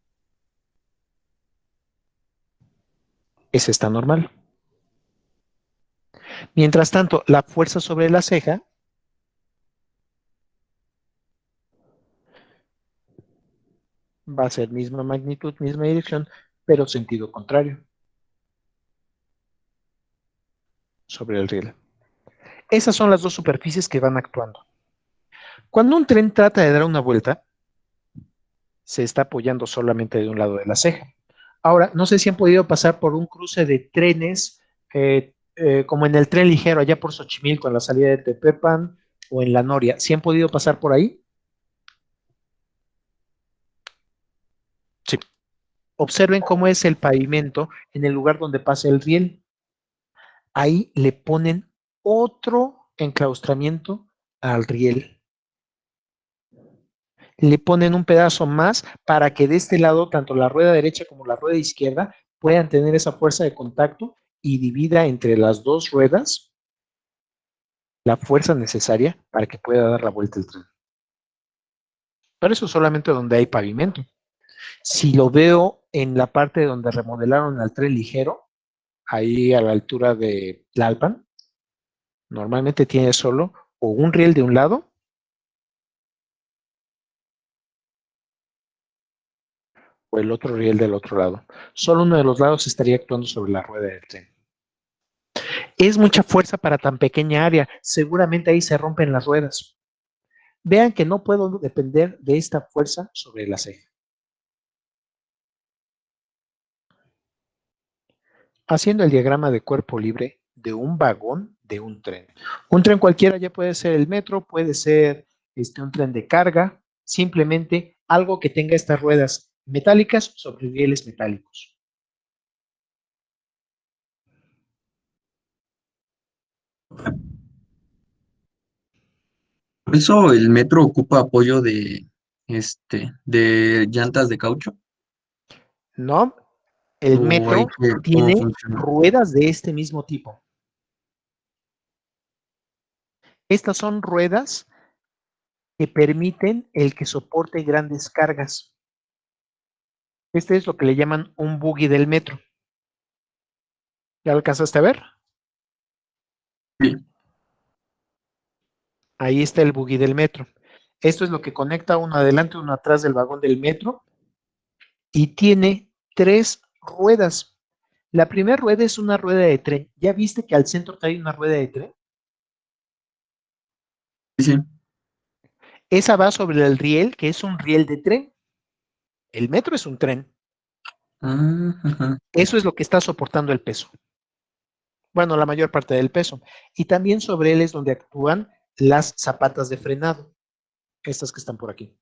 Es esta normal. Mientras tanto, la fuerza sobre la ceja va a ser misma magnitud, misma dirección, pero sentido contrario sobre el riel. Esas son las dos superficies que van actuando. Cuando un tren trata de dar una vuelta, se está apoyando solamente de un lado de la ceja. Ahora, no sé si han podido pasar por un cruce de trenes, como en el tren ligero allá por Xochimilco, en la salida de Tepepan o en La Noria. ¿Sí han podido pasar por ahí? Sí. Observen cómo es el pavimento en el lugar donde pasa el riel. Ahí le ponen otro enclaustramiento al riel. Le ponen un pedazo más para que de este lado, tanto la rueda derecha como la rueda izquierda, puedan tener esa fuerza de contacto y divida entre las dos ruedas la fuerza necesaria para que pueda dar la vuelta el tren. Pero eso solamente donde hay pavimento. Si lo veo en la parte donde remodelaron al tren ligero, ahí a la altura de Tlalpan, normalmente tiene solo o un riel de un lado o el otro riel del otro lado. Solo uno de los lados estaría actuando sobre la rueda del tren. Es mucha fuerza para tan pequeña área. Seguramente ahí se rompen las ruedas. Vean que no puedo depender de esta fuerza sobre la ceja. Haciendo el diagrama de cuerpo libre de un vagón de un tren. Un tren cualquiera ya puede ser el metro, puede ser un tren de carga, simplemente algo que tenga estas ruedas metálicas sobre rieles metálicos. Por eso el metro ocupa apoyo de llantas de caucho. No, el ¿O hay metro que, cómo tiene funciona? ruedas de este mismo tipo. Estas son ruedas que permiten el que soporte grandes cargas. Este es lo que le llaman un buggy del metro. ¿Ya alcanzaste a ver? Sí. Ahí está el buggy del metro. Esto es lo que conecta uno adelante, uno atrás del vagón del metro y tiene 3 ruedas. La primera rueda es una rueda de tren. ¿Ya viste que al centro trae una rueda de tren? Sí. Esa va sobre el riel, que es un riel de tren. El metro es un tren. Ajá. Eso es lo que está soportando el peso. Bueno, la mayor parte del peso. Y también sobre él es donde actúan las zapatas de frenado. estas que están por aquí.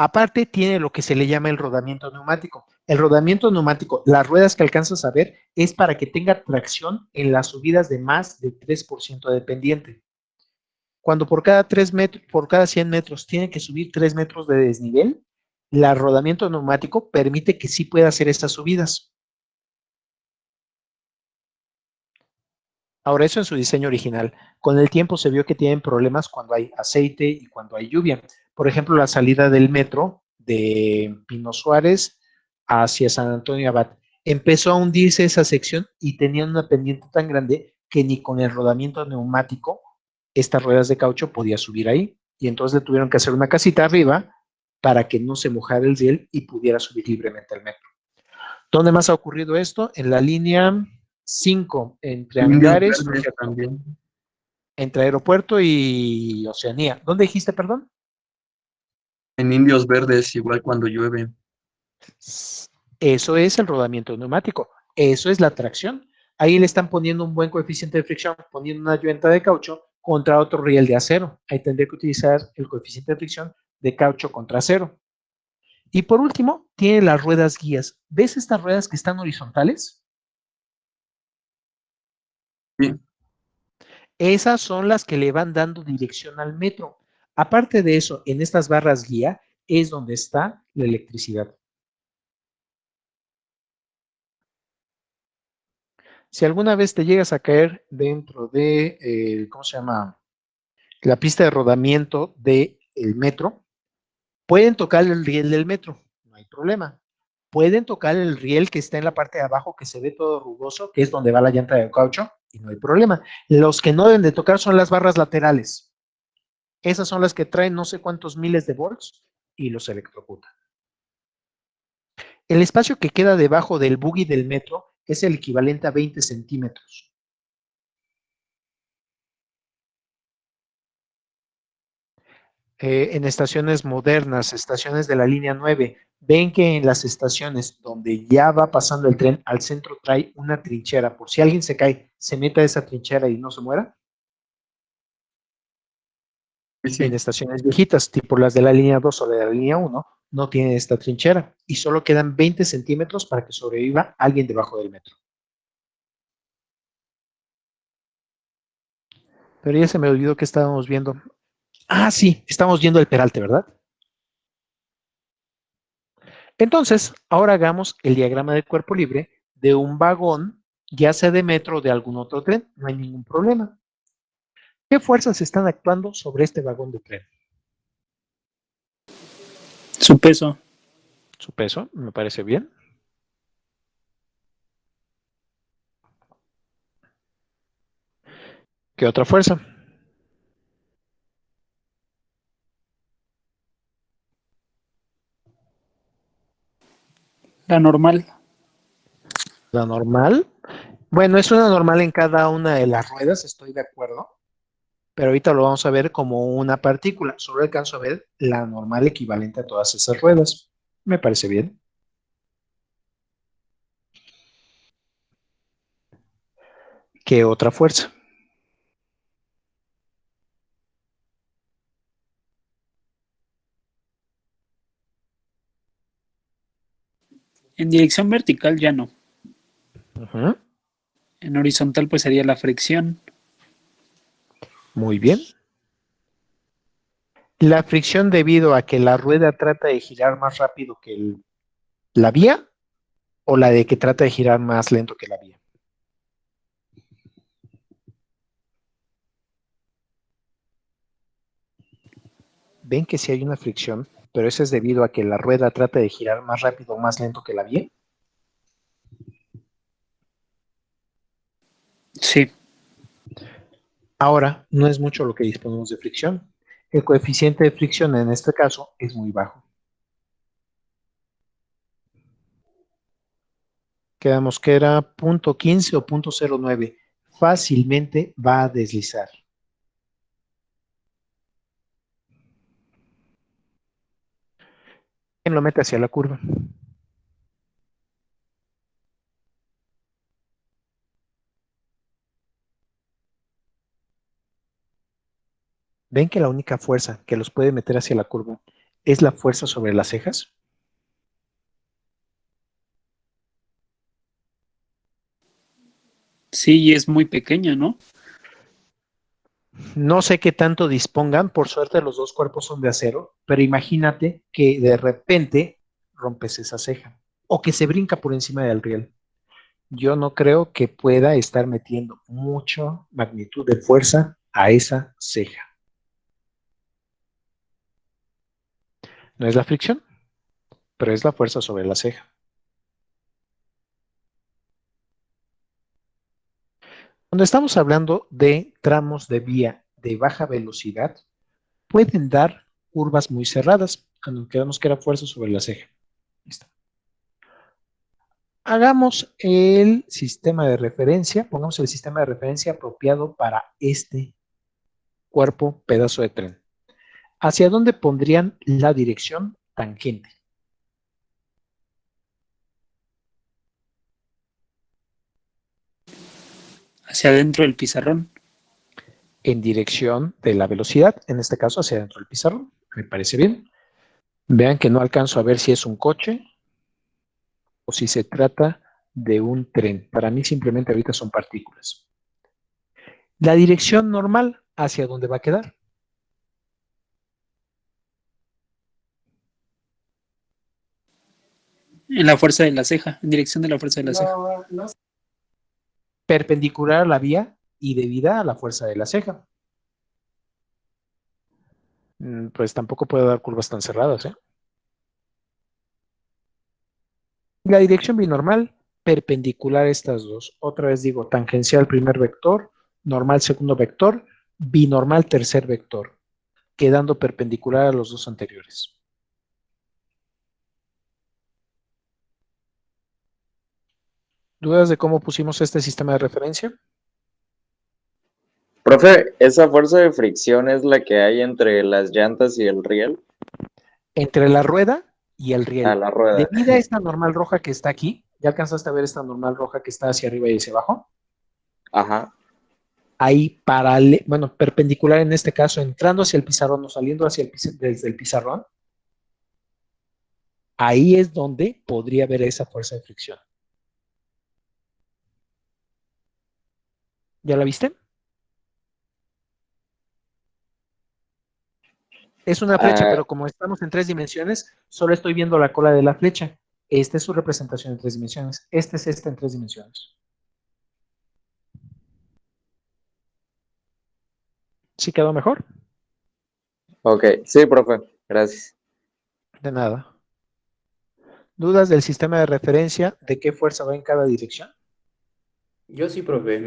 Aparte tiene lo que se le llama el rodamiento neumático. El rodamiento neumático, las ruedas que alcanzas a ver, es para que tenga tracción en las subidas de más de 3% de pendiente. Cuando por cada 3 metros, por cada 100 metros tiene que subir 3 metros de desnivel, el rodamiento neumático permite que sí pueda hacer estas subidas. Ahora, eso en su diseño original. Con el tiempo se vio que tienen problemas cuando hay aceite y cuando hay lluvia. Por ejemplo, la salida del metro de Pino Suárez hacia San Antonio Abad. Empezó a hundirse esa sección y tenían una pendiente tan grande que ni con el rodamiento neumático estas ruedas de caucho podía subir ahí. Y entonces le tuvieron que hacer una casita arriba para que no se mojara el riel y pudiera subir libremente el metro. ¿Dónde más ha ocurrido esto? En la línea 5, entre Indios Hangares, Verdes también. entre Aeropuerto y Oceanía. ¿Dónde dijiste, perdón? En Indios Verdes, igual cuando llueve. Eso es el rodamiento neumático. Eso es la tracción. Ahí le están poniendo un buen coeficiente de fricción, poniendo una llanta de caucho contra otro riel de acero. Ahí tendría que utilizar el coeficiente de fricción de caucho contra acero. Y por último, tiene las ruedas guías. ¿Ves estas ruedas que están horizontales? Sí. Esas son las que le van dando dirección al metro. Aparte de eso, en estas barras guía es donde está la electricidad. Si alguna vez te llegas a caer dentro de, ¿cómo se llama? La pista de rodamiento del metro, pueden tocar el riel del metro, no hay problema. Pueden tocar el riel que está en la parte de abajo, que se ve todo rugoso, que es donde va la llanta de caucho, y no hay problema. Los que no deben de tocar son las barras laterales. Esas son las que traen no sé cuántos miles de volts y los electrocutan. El espacio que queda debajo del buggy del metro es el equivalente a 20 centímetros. En estaciones modernas, estaciones de la línea 9, ven que en las estaciones donde ya va pasando el tren al centro trae una trinchera, por si alguien se cae, se meta a esa trinchera y no se muera. Sí. En estaciones viejitas, tipo las de la línea 2 o de la línea 1, no tienen esta trinchera y solo quedan 20 centímetros para que sobreviva alguien debajo del metro. Pero ya se me olvidó que estábamos viendo. Ah, sí, estamos viendo el peralte, ¿verdad? Entonces, ahora hagamos el diagrama de cuerpo libre de un vagón, ya sea de metro o de algún otro tren, no hay ningún problema. ¿Qué fuerzas están actuando sobre este vagón de tren? Su peso. Su peso, me parece bien. ¿Qué otra fuerza? La normal. La normal. Bueno, es una normal en cada una de las ruedas, estoy de acuerdo, pero ahorita lo vamos a ver como una partícula. Solo alcanzo a ver la normal equivalente a todas esas ruedas. Me parece bien. ¿Qué otra fuerza? En dirección vertical ya no. Uh-huh. En horizontal pues sería la fricción. Muy bien. La fricción debido a que la rueda trata de girar más rápido que la vía o la de que trata de girar más lento que la vía. ¿Ven que sí hay una fricción, pero eso es debido a que la rueda trata de girar más rápido o más lento que la vía? Sí. Ahora, no es mucho lo que disponemos de fricción. El coeficiente de fricción en este caso es muy bajo. Quedamos que era 0.15 o 0.09. Fácilmente va a deslizar. ¿Quién lo mete hacia la curva? . . . . . . . . . . . . . . . . . . . . . . . . . . . . . . . . . . . . . . . . . . . . . . . . . . . . . . . . . . . . ¿Ven que la única fuerza que los puede meter hacia la curva es la fuerza sobre las cejas? Sí, y es muy pequeña, ¿no? No sé qué tanto dispongan, por suerte los dos cuerpos son de acero, pero imagínate que de repente rompes esa ceja o que se brinca por encima del riel. Yo no creo que pueda estar metiendo mucha magnitud de fuerza a esa ceja. No es la fricción, pero es la fuerza sobre la ceja. Cuando estamos hablando de tramos de vía de baja velocidad, pueden dar curvas muy cerradas, cuando quedamos que era fuerza sobre la ceja. Listo. Hagamos el sistema de referencia, pongamos el sistema de referencia apropiado para este cuerpo pedazo de tren. ¿Hacia dónde pondrían la dirección tangente? Hacia adentro del pizarrón. En dirección de la velocidad, en este caso hacia dentro del pizarrón. Me parece bien. Vean que no alcanzo a ver si es un coche o si se trata de un tren. Para mí simplemente ahorita son partículas. La dirección normal, ¿hacia dónde va a quedar? En la fuerza de la ceja, en dirección de la fuerza de la ceja. Perpendicular a la vía y debida a la fuerza de la ceja. Pues tampoco puedo dar curvas tan cerradas, ¿eh? La dirección binormal, perpendicular a estas dos. Otra vez digo, tangencial primer vector, normal segundo vector, binormal tercer vector, quedando perpendicular a los dos anteriores. ¿Dudas de cómo pusimos este sistema de referencia? Profe, ¿esa fuerza de fricción es la que hay entre las llantas y el riel? Entre la rueda y el riel. A la rueda. Debido a esta normal roja que está aquí, ¿ya alcanzaste a ver esta normal roja que está hacia arriba y hacia abajo? Ajá. Ahí perpendicular en este caso, entrando hacia el pizarrón o saliendo desde el pizarrón, ahí es donde podría haber esa fuerza de fricción. ¿Ya la viste? Es una flecha, pero como estamos en 3 dimensiones, solo estoy viendo la cola de la flecha. Esta es su representación en 3 dimensiones. Esta es esta en 3 dimensiones. ¿Sí quedó mejor? Ok, sí, profe, gracias. De nada. ¿Dudas del sistema de referencia de qué fuerza va en cada dirección? Yo sí, profe,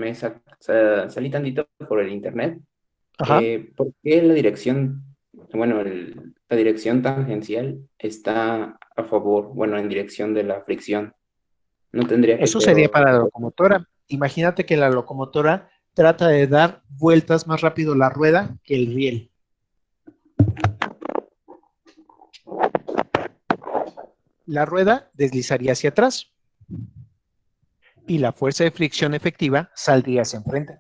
salí tantito por el internet. Ajá. ¿Por qué la dirección, la dirección tangencial está a favor, en dirección de la fricción? No tendría que Eso ser. sería para la locomotora. Imagínate que la locomotora trata de dar vueltas más rápido la rueda que el riel. La rueda deslizaría hacia atrás y la fuerza de fricción efectiva saldría hacia enfrente.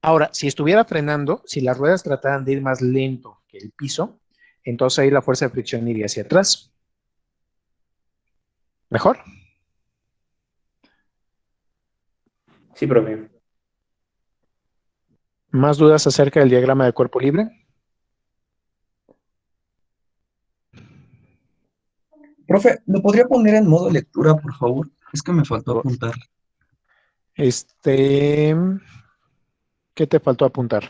Ahora, si estuviera frenando, si las ruedas trataran de ir más lento que el piso, entonces ahí la fuerza de fricción iría hacia atrás. ¿Mejor? Sí, profe. ¿Más dudas acerca del diagrama de cuerpo libre? Profe, ¿lo podría poner en modo lectura, por favor? Es que me faltó apuntar. ¿Qué te faltó apuntar?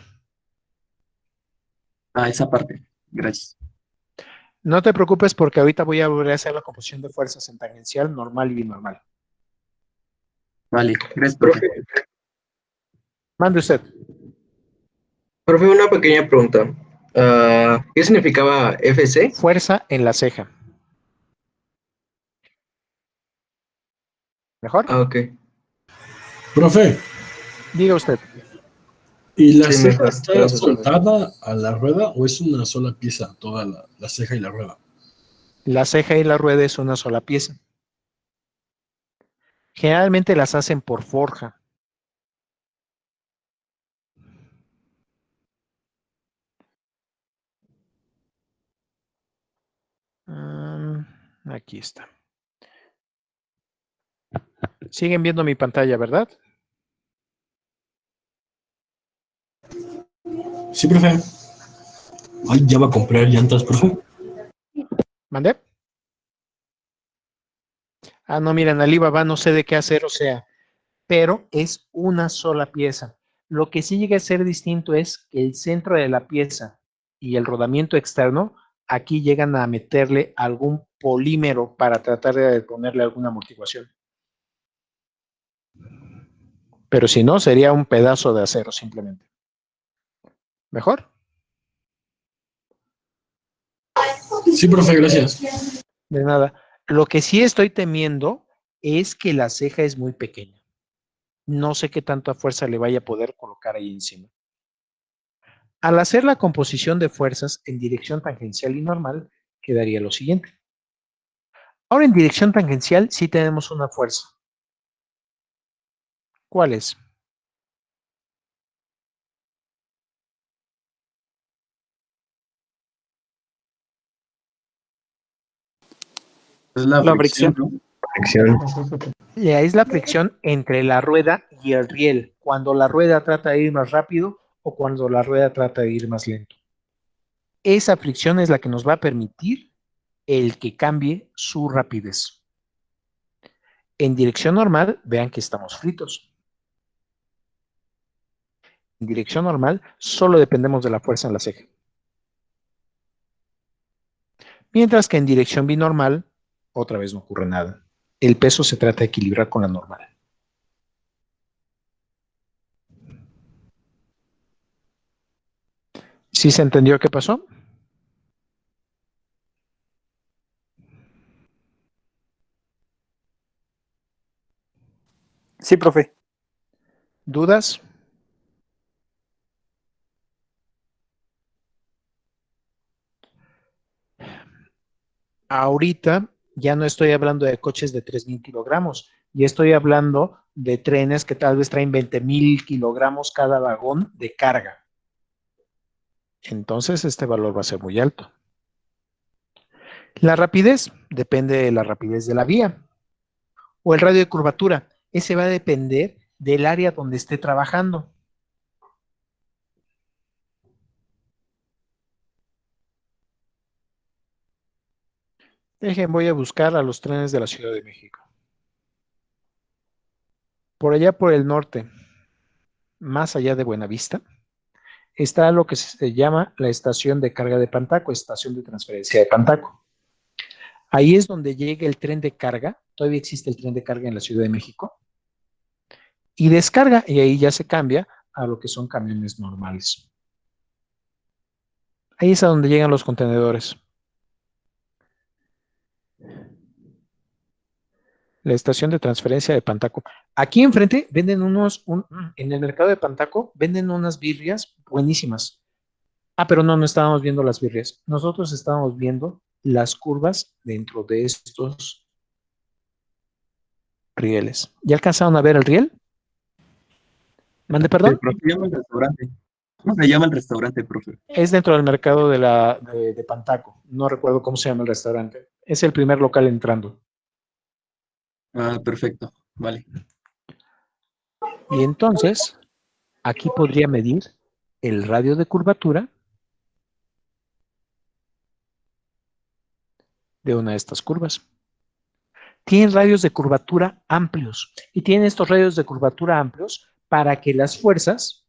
Esa parte. Gracias. No te preocupes porque ahorita voy a volver a hacer la composición de fuerzas en tangencial, normal y binormal. Vale, gracias, profe. Mande usted. Profe, una pequeña pregunta. ¿Qué significaba FC? Fuerza en la ceja. ¿Mejor? Ok. Profe, Diga usted. ¿y la Sí, ceja mejor. está Gracias, profe. soltada a la rueda o es una sola pieza, toda la ceja y la rueda? La ceja y la rueda es una sola pieza. Generalmente las hacen por forja. Aquí está. Siguen viendo mi pantalla, ¿verdad? Sí, profe. Ay, ya va a comprar llantas, profe. ¿Mandé? Ah, no, miren, Alibaba no sé de qué hacer, o sea, pero es una sola pieza. Lo que sí llega a ser distinto es que el centro de la pieza y el rodamiento externo, aquí llegan a meterle algún polímero para tratar de ponerle alguna amortiguación. Pero si no, sería un pedazo de acero simplemente. ¿Mejor? Sí, profe, gracias. De nada. Lo que sí estoy temiendo es que la ceja es muy pequeña. No sé qué tanta fuerza le vaya a poder colocar ahí encima. Al hacer la composición de fuerzas en dirección tangencial y normal, quedaría lo siguiente. Ahora en dirección tangencial sí tenemos una fuerza. ¿Cuál es? Es la La fricción, fricción. ¿no? Fricción. Ya es la fricción entre la rueda y el riel, cuando la rueda trata de ir más rápido o cuando la rueda trata de ir más lento. Esa fricción es la que nos va a permitir el que cambie su rapidez. En dirección normal, vean que estamos fritos. En dirección normal, solo dependemos de la fuerza en la ceja. Mientras que en dirección binormal, otra vez no ocurre nada. El peso se trata de equilibrar con la normal. ¿Sí se entendió qué pasó? Sí, profe. ¿Dudas? Ahorita ya no estoy hablando de coches de 3,000 kilogramos, ya estoy hablando de trenes que tal vez traen 20,000 kilogramos cada vagón de carga. Entonces este valor va a ser muy alto. La rapidez depende de la rapidez de la vía o el radio de curvatura. Ese va a depender del área donde esté trabajando. Dejen, voy a buscar a los trenes de la Ciudad de México. Por allá por el norte, más allá de Buenavista, está lo que se llama la estación de carga de Pantaco, estación de transferencia de Pantaco. Ahí es donde llega el tren de carga, todavía existe el tren de carga en la Ciudad de México, y descarga, y ahí ya se cambia a lo que son camiones normales. Ahí es a donde llegan los contenedores. La estación de transferencia de Pantaco. Aquí enfrente venden en el mercado de Pantaco, venden unas birrias buenísimas. Ah, pero no estábamos viendo las birrias. Nosotros estábamos viendo las curvas dentro de estos rieles. ¿Ya alcanzaron a ver el riel? ¿Mande, perdón? ¿Cómo se llama el restaurante? ¿Cómo se llama el restaurante, profe? Es dentro del mercado de Pantaco. No recuerdo cómo se llama el restaurante. Es el primer local entrando. Ah, perfecto. Vale. Y entonces, aquí podría medir el radio de curvatura de una de estas curvas. Tienen radios de curvatura amplios y tienen estos radios de curvatura amplios para que las fuerzas,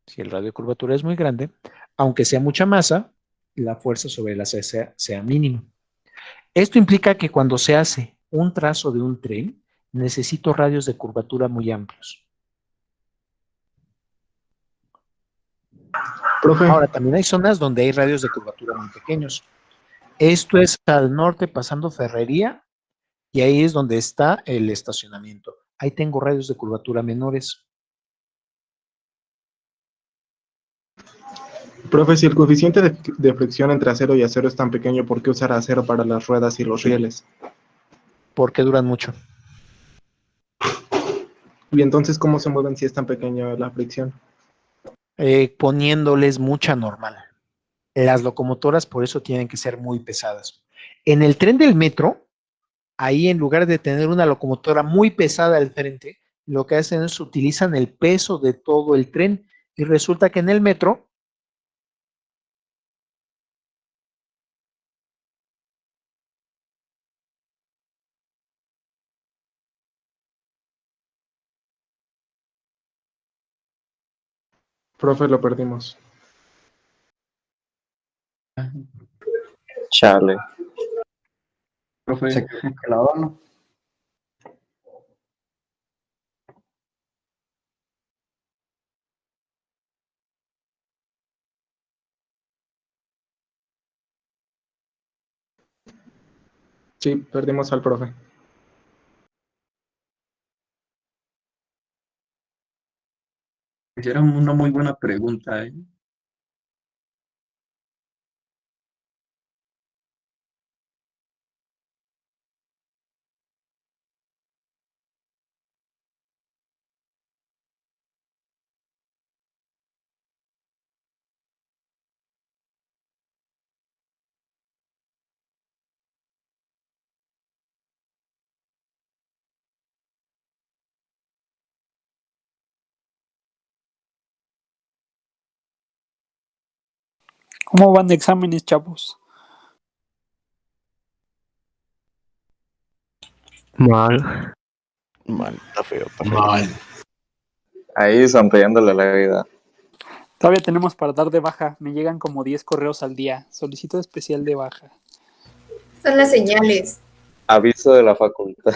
si el radio de curvatura es muy grande, aunque sea mucha masa, la fuerza sobre la sea mínima. Esto implica que cuando se hace un trazo de un tren, necesito radios de curvatura muy amplios. Profe, Ahora, también hay zonas donde hay radios de curvatura muy pequeños. Esto es al norte pasando Ferrería y ahí es donde está el estacionamiento. Ahí tengo radios de curvatura menores. profe, si el coeficiente de fricción entre acero y acero es tan pequeño, ¿por qué usar acero para las ruedas y los rieles? Porque duran mucho. Y entonces, ¿cómo se mueven si es tan pequeña la fricción? Poniéndoles mucha normal. Las locomotoras por eso tienen que ser muy pesadas. En el tren del metro, ahí en lugar de tener una locomotora muy pesada al frente, lo que hacen es utilizan el peso de todo el tren y resulta que en el metro Profe, lo perdimos. Chale. Profe, Se quedó congelado, ¿no? Sí, perdimos al profe. era una muy buena pregunta, ¿eh? ¿Cómo van de exámenes, chavos? Mal. Mal, está feo, está feo. Mal. Ahí sonriéndole a la vida. Todavía tenemos para dar de baja. Me llegan como 10 correos al día. Solicito especial de baja. Son las señales. Aviso de la facultad.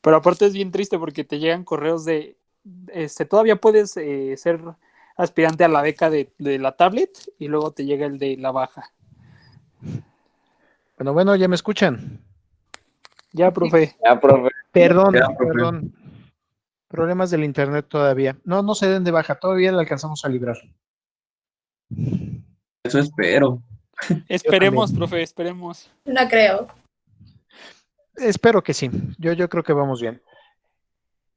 Pero aparte es bien triste porque te llegan correos de... todavía puedes ser aspirante a la beca de la tablet y luego te llega el de la baja. Bueno, ¿ya me escuchan? Ya, profe. Ya, profe. Perdón, Ya, profe. perdón. Problemas del internet todavía. No se den de baja, todavía la alcanzamos a librar. Eso espero. Esperemos, también. profe, esperemos. No creo. Espero que sí. Yo creo que vamos bien.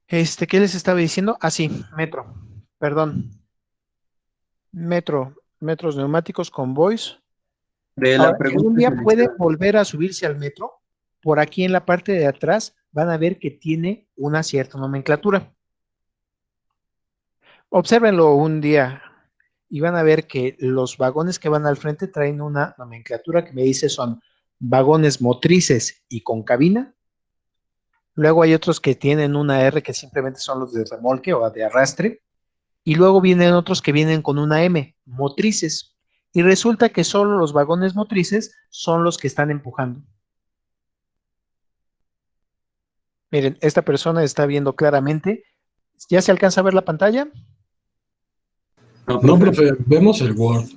¿Qué les estaba diciendo? Ah, sí, metro. Perdón. Metros neumáticos, convoys. De Ahora, la si algún pregunta día pueden esencial. volver a subirse al metro, por aquí en la parte de atrás van a ver que tiene una cierta nomenclatura. Obsérvenlo un día y van a ver que los vagones que van al frente traen una nomenclatura que me dice son vagones motrices y con cabina. Luego hay otros que tienen una R que simplemente son los de remolque o de arrastre. Y luego vienen otros que vienen con una M, motrices. Y resulta que solo los vagones motrices son los que están empujando. Miren, esta persona está viendo claramente. ¿Ya se alcanza a ver la pantalla? No, profe, vemos el Word.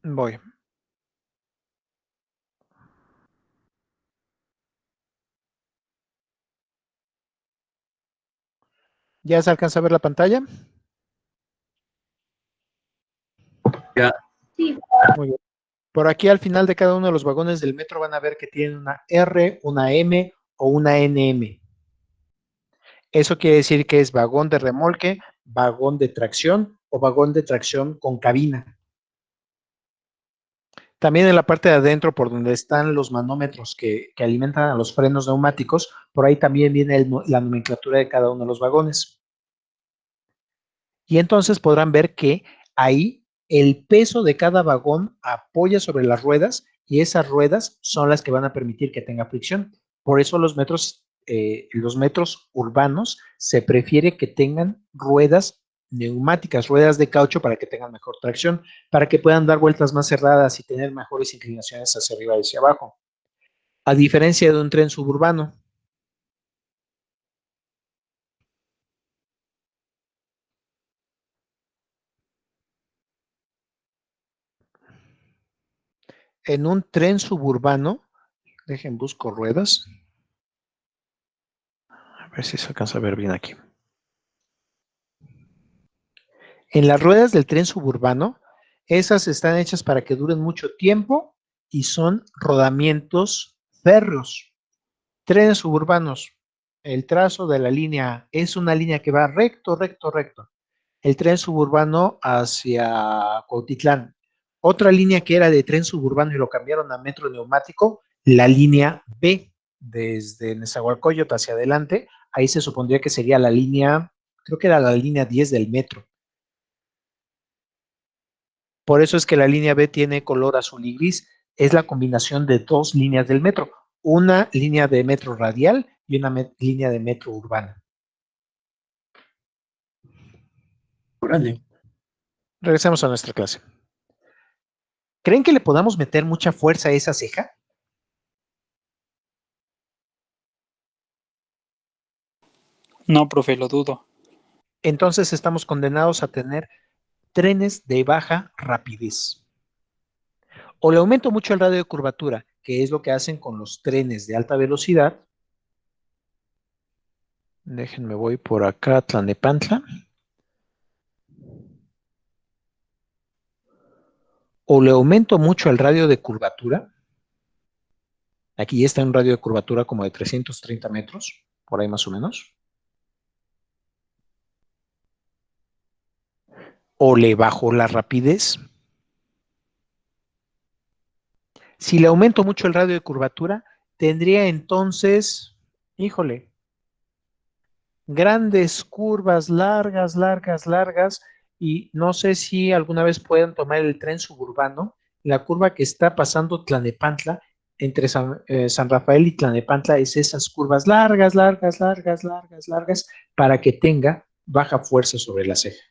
Voy. ¿Ya se alcanza a ver la pantalla? Ya. Sí. Muy bien. Por aquí al final de cada uno de los vagones del metro van a ver que tienen una R, una M o una NM. Eso quiere decir que es vagón de remolque, vagón de tracción o vagón de tracción con cabina. También en la parte de adentro, por donde están los manómetros que alimentan a los frenos neumáticos, por ahí también viene la nomenclatura de cada uno de los vagones. Y entonces podrán ver que ahí el peso de cada vagón apoya sobre las ruedas y esas ruedas son las que van a permitir que tenga fricción. Por eso los metros urbanos se prefiere que tengan ruedas neumáticas, ruedas de caucho para que tengan mejor tracción, para que puedan dar vueltas más cerradas y tener mejores inclinaciones hacia arriba y hacia abajo. A diferencia de un tren suburbano. En un tren suburbano, dejen busco ruedas. A ver si se alcanza a ver bien aquí. En las ruedas del tren suburbano, esas están hechas para que duren mucho tiempo y son rodamientos férreos. Trenes suburbanos, el trazo de la línea es una línea que va recto, recto, recto. El tren suburbano hacia Cuautitlán Otra línea que era de tren suburbano y lo cambiaron a metro neumático, la línea B, desde Nezahualcóyotl hacia adelante, ahí se supondría que sería la línea, creo que era la línea 10 del metro. Por eso es que la línea B tiene color azul y gris, es la combinación de dos líneas del metro, una línea de metro radial y una línea de metro urbana. Órale. Regresemos a nuestra clase. ¿Creen que le podamos meter mucha fuerza a esa ceja? No, profe, lo dudo. Entonces estamos condenados a tener trenes de baja rapidez. O le aumento mucho el radio de curvatura, que es lo que hacen con los trenes de alta velocidad. Déjenme, voy por acá, Tlalnepantla. O le aumento mucho el radio de curvatura. Aquí ya está en un radio de curvatura como de 330 metros, por ahí más o menos. O le bajo la rapidez. Si le aumento mucho el radio de curvatura, tendría entonces, híjole, grandes curvas, largas, largas, largas, y no sé si alguna vez puedan tomar el tren suburbano, la curva que está pasando Tlalnepantla, entre San Rafael y Tlalnepantla, es esas curvas largas, largas, largas, largas, largas, para que tenga baja fuerza sobre la ceja.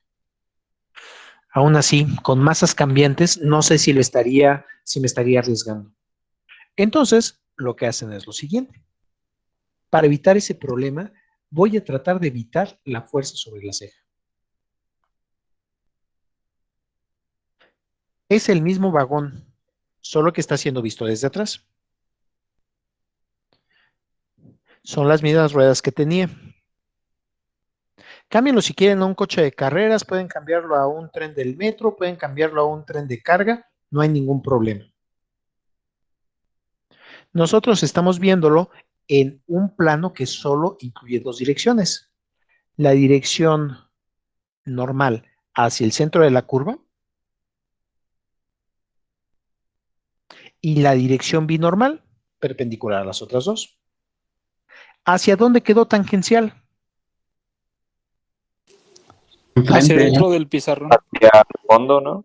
Aún así, con masas cambiantes, no sé si me estaría arriesgando. Entonces, lo que hacen es lo siguiente. Para evitar ese problema, voy a tratar de evitar la fuerza sobre la ceja. Es el mismo vagón, solo que está siendo visto desde atrás. Son las mismas ruedas que tenía. Cámbienlo si quieren a un coche de carreras, pueden cambiarlo a un tren del metro, pueden cambiarlo a un tren de carga, no hay ningún problema. Nosotros estamos viéndolo en un plano que solo incluye dos direcciones. La dirección normal hacia el centro de la curva y la dirección binormal, perpendicular a las otras dos. ¿Hacia dónde quedó tangencial? Hacia dentro del pizarrón. Hacia el fondo, ¿no?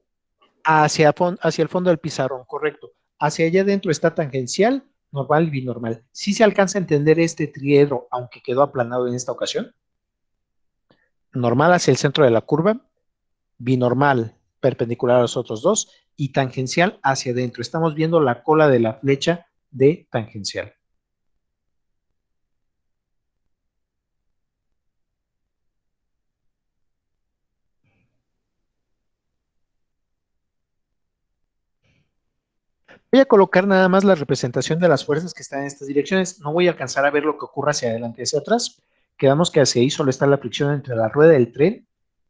Hacia el fondo del pizarrón, correcto. Hacia allá adentro está tangencial, normal y binormal. ¿Sí se alcanza a entender este triedro, aunque quedó aplanado en esta ocasión? Normal hacia el centro de la curva, binormal perpendicular a los otros dos y tangencial hacia adentro. Estamos viendo la cola de la flecha de tangencial. Voy a colocar nada más la representación de las fuerzas que están en estas direcciones. No voy a alcanzar a ver lo que ocurre hacia adelante y hacia atrás. Quedamos que hacia ahí solo está la fricción entre la rueda del tren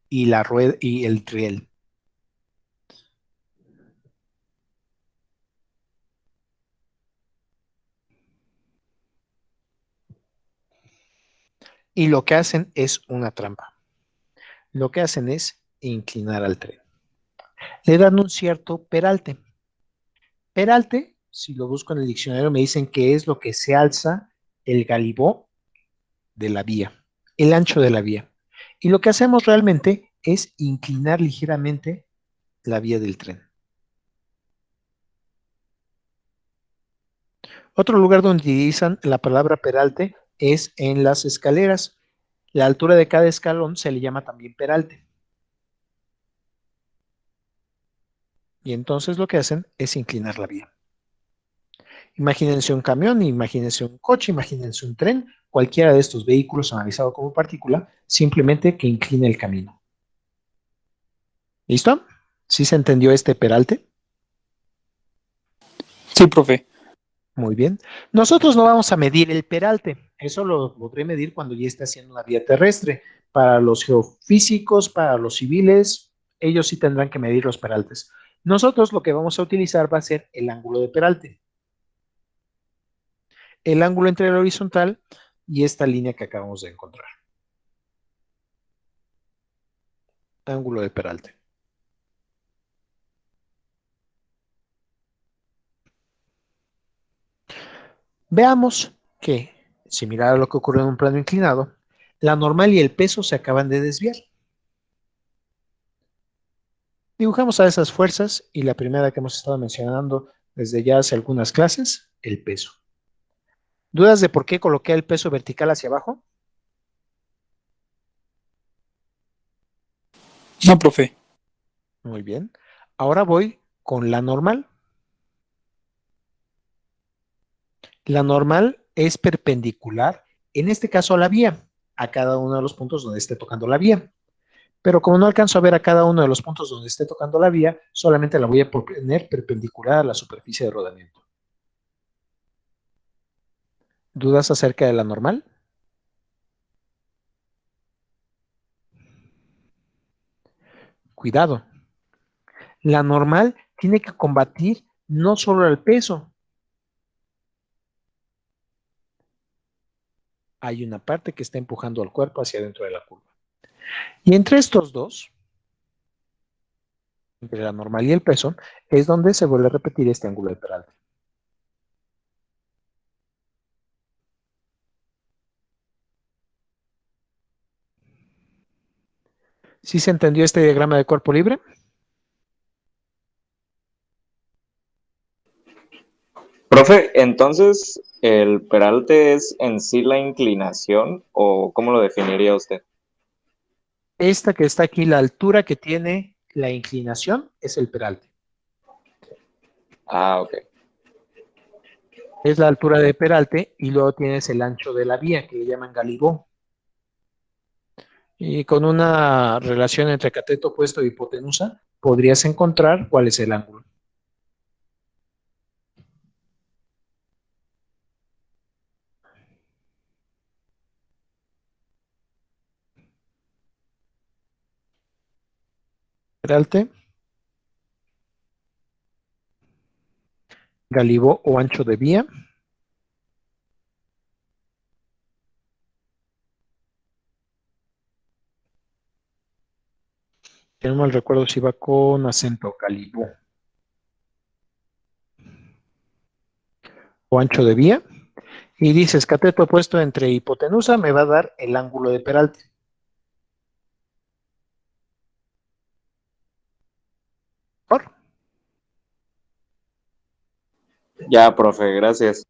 y la rueda y el riel. Y lo que hacen es una trampa. Lo que hacen es inclinar al tren. Le dan un cierto peralte. Peralte, si lo busco en el diccionario, me dicen que es lo que se alza el galibó de la vía, el ancho de la vía. Y lo que hacemos realmente es inclinar ligeramente la vía del tren. Otro lugar donde utilizan la palabra peralte es en las escaleras. La altura de cada escalón se le llama también peralte. Y entonces lo que hacen es inclinar la vía. Imagínense un camión, imagínense un coche, imagínense un tren, cualquiera de estos vehículos analizado como partícula, simplemente que incline el camino. ¿Listo? ¿Sí se entendió este peralte? Sí, profe. Muy bien. Nosotros no vamos a medir el peralte. Eso lo podré medir cuando ya esté haciendo una vía terrestre. Para los geofísicos, para los civiles, ellos sí tendrán que medir los peraltes. Nosotros lo que vamos a utilizar va a ser el ángulo de peralte. El ángulo entre el horizontal y esta línea que acabamos de encontrar. Ángulo de peralte. Veamos que, similar a lo que ocurre en un plano inclinado, la normal y el peso se acaban de desviar. Dibujamos a esas fuerzas y la primera que hemos estado mencionando desde ya hace algunas clases, el peso. ¿Dudas de por qué coloqué el peso vertical hacia abajo? No, profe. Muy bien. Ahora voy con la normal. La normal es perpendicular, en este caso a la vía, a cada uno de los puntos donde esté tocando la vía. Pero como no alcanzo a ver a cada uno de los puntos donde esté tocando la vía, solamente la voy a poner perpendicular a la superficie de rodamiento. ¿Dudas acerca de la normal? Cuidado. La normal tiene que combatir no solo el peso. Hay una parte que está empujando al cuerpo hacia dentro de la curva. Y entre estos dos, entre la normal y el peso, es donde se vuelve a repetir este ángulo de Peralta. ¿Sí se entendió este diagrama de cuerpo libre? Profe, entonces, ¿el peralte es en sí la inclinación o cómo lo definiría usted? Esta que está aquí, la altura que tiene la inclinación, es el peralte. Ah, ok. Es la altura de peralte y luego tienes el ancho de la vía, que le llaman galibó. Y con una relación entre cateto opuesto e hipotenusa, podrías encontrar cuál es el ángulo. Peralte, galibó o ancho de vía. Si no mal recuerdo si va con acento galibó. O ancho de vía. Y dices, cateto opuesto entre hipotenusa me va a dar el ángulo de peralte. ¿Por? Ya, profe, gracias.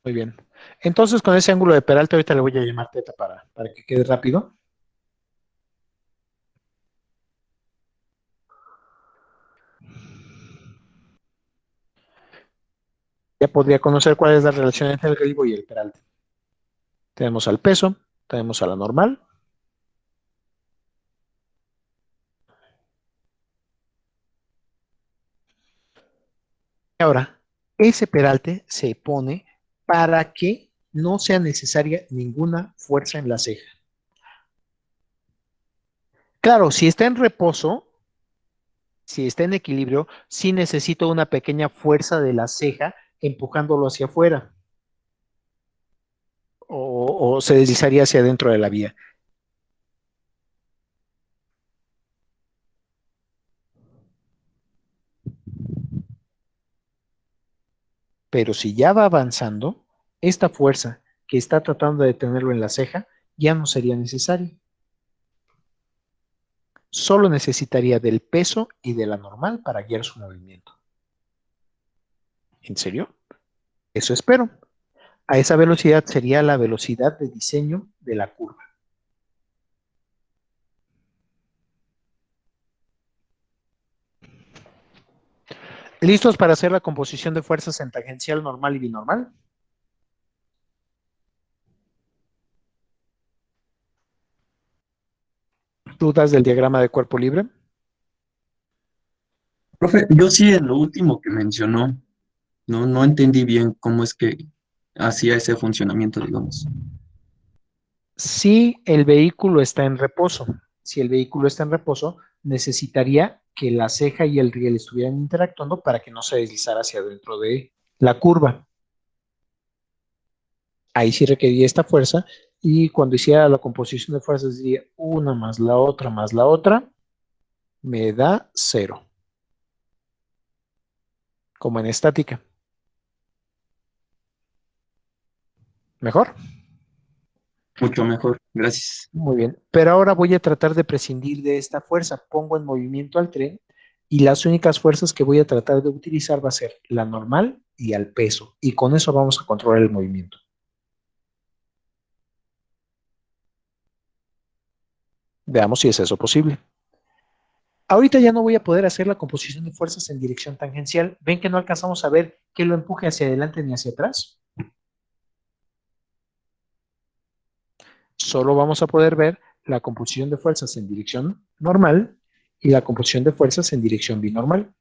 Muy bien. Entonces, con ese ángulo de peralte, ahorita le voy a llamar teta para que quede rápido. Ya podría conocer cuál es la relación entre el galibó y el peralte. Tenemos al peso, tenemos a la normal. Y ahora, ese peralte se pone para que no sea necesaria ninguna fuerza en la ceja. Claro, si está en reposo, si está en equilibrio, sí necesito una pequeña fuerza de la ceja empujándolo hacia afuera o se deslizaría hacia adentro de la vía. Pero si ya va avanzando, esta fuerza que está tratando de tenerlo en la ceja ya no sería necesaria. Solo necesitaría del peso y de la normal para guiar su movimiento. ¿En serio? Eso espero. A esa velocidad sería la velocidad de diseño de la curva. ¿Listos para hacer la composición de fuerzas en tangencial, normal y binormal? ¿Dudas del diagrama de cuerpo libre? Profe, yo sí en lo último que mencionó, no entendí bien cómo es que hacía ese funcionamiento, digamos. Si el vehículo está en reposo, si el vehículo está en reposo, necesitaría que la ceja y el riel estuvieran interactuando para que no se deslizara hacia dentro de la curva. Ahí sí requería esta fuerza y cuando hiciera la composición de fuerzas diría una más la otra, me da 0, como en estática. ¿Mejor? Mucho mejor, gracias. Muy bien. Pero ahora voy a tratar de prescindir de esta fuerza. Pongo en movimiento al tren y las únicas fuerzas que voy a tratar de utilizar va a ser la normal y al peso. Y con eso vamos a controlar el movimiento. Veamos si es eso posible. Ahorita ya no voy a poder hacer la composición de fuerzas en dirección tangencial. ¿Ven que no alcanzamos a ver qué lo empuje hacia adelante ni hacia atrás? Solo vamos a poder ver la composición de fuerzas en dirección normal y la composición de fuerzas en dirección binormal.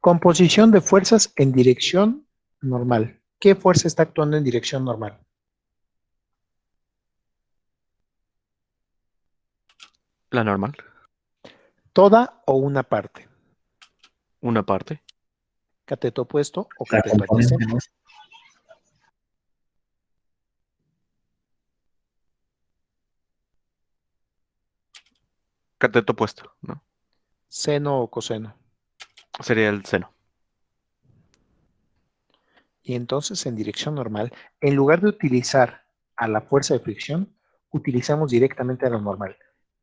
Composición de fuerzas en dirección normal. ¿Qué fuerza está actuando en dirección normal? La normal. ¿Toda o una parte? Una parte. ¿Cateto opuesto o La cateto componente, adyacente? ¿no? Cateto opuesto, ¿no? ¿Seno o coseno? Sería el seno. Y entonces en dirección normal, en lugar de utilizar a la fuerza de fricción, utilizamos directamente a la normal,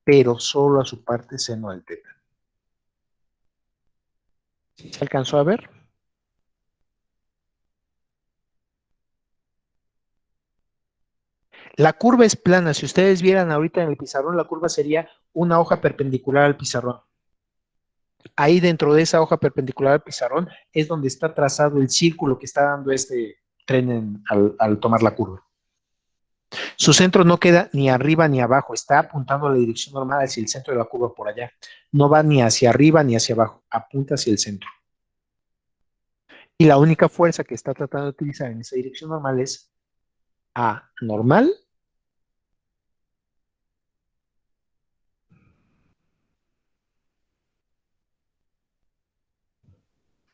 pero solo a su parte seno del teta. ¿Sí se alcanzó a ver? La curva es plana. Si ustedes vieran ahorita en el pizarrón, la curva sería una hoja perpendicular al pizarrón. Ahí dentro de esa hoja perpendicular al pizarrón es donde está trazado el círculo que está dando este tren al tomar la curva. Su centro no queda ni arriba ni abajo, está apuntando a la dirección normal hacia el centro de la curva por allá. No va ni hacia arriba ni hacia abajo, apunta hacia el centro. Y la única fuerza que está tratando de utilizar en esa dirección normal es A normal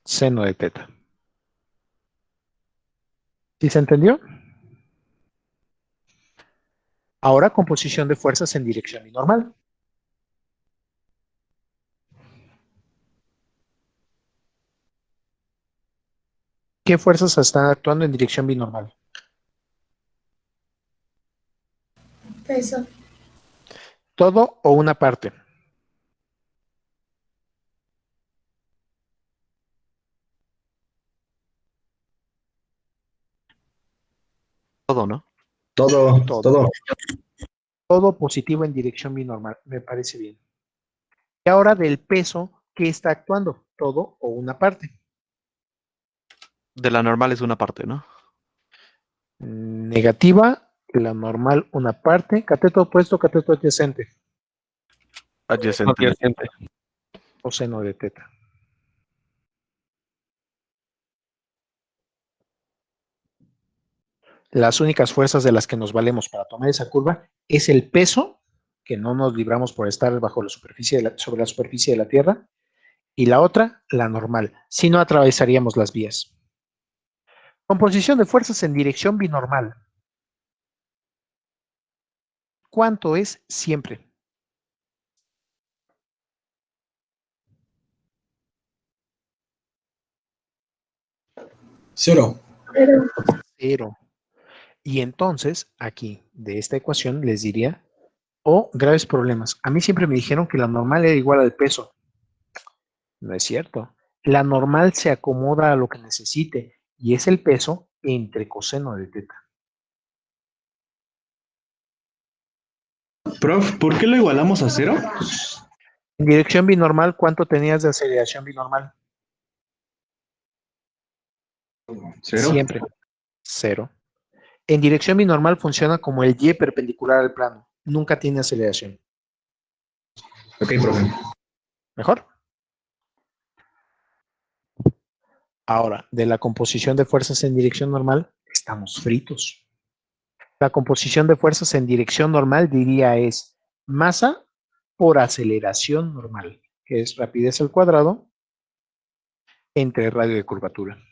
seno de teta. ¿Sí se entendió? Ahora composición de fuerzas en dirección binormal. ¿Qué fuerzas están actuando en dirección binormal? Peso. ¿Todo o una parte? Todo, ¿no? Todo, Todo. todo. Todo positivo en dirección binormal. Me parece bien. Y ahora del peso, ¿qué está actuando? ¿Todo o una parte? De la normal es una parte, ¿no? Negativa, la normal una parte, cateto opuesto, cateto adyacente Adyacente. o seno de teta. Las únicas fuerzas de las que nos valemos para tomar esa curva es el peso, que no nos libramos por estar bajo la superficie sobre la superficie de la Tierra, y la otra, la normal, si no atravesaríamos las vías. Composición de fuerzas en dirección binormal. ¿Cuánto es siempre? Cero. Cero. Y entonces, aquí, de esta ecuación, les diría, o graves problemas. A mí siempre me dijeron que la normal era igual al peso. No es cierto. La normal se acomoda a lo que necesite y es el peso entre coseno de teta. Prof, ¿por qué lo igualamos a cero? En dirección binormal, ¿cuánto tenías de aceleración binormal? Cero. Siempre. Cero. En dirección binormal funciona como el y perpendicular al plano. Nunca tiene aceleración. Ok, profe. ¿Mejor? Ahora, de la composición de fuerzas en dirección normal, estamos fritos. La composición de fuerzas en dirección normal diría es masa por aceleración normal, que es rapidez al cuadrado entre radio de curvatura.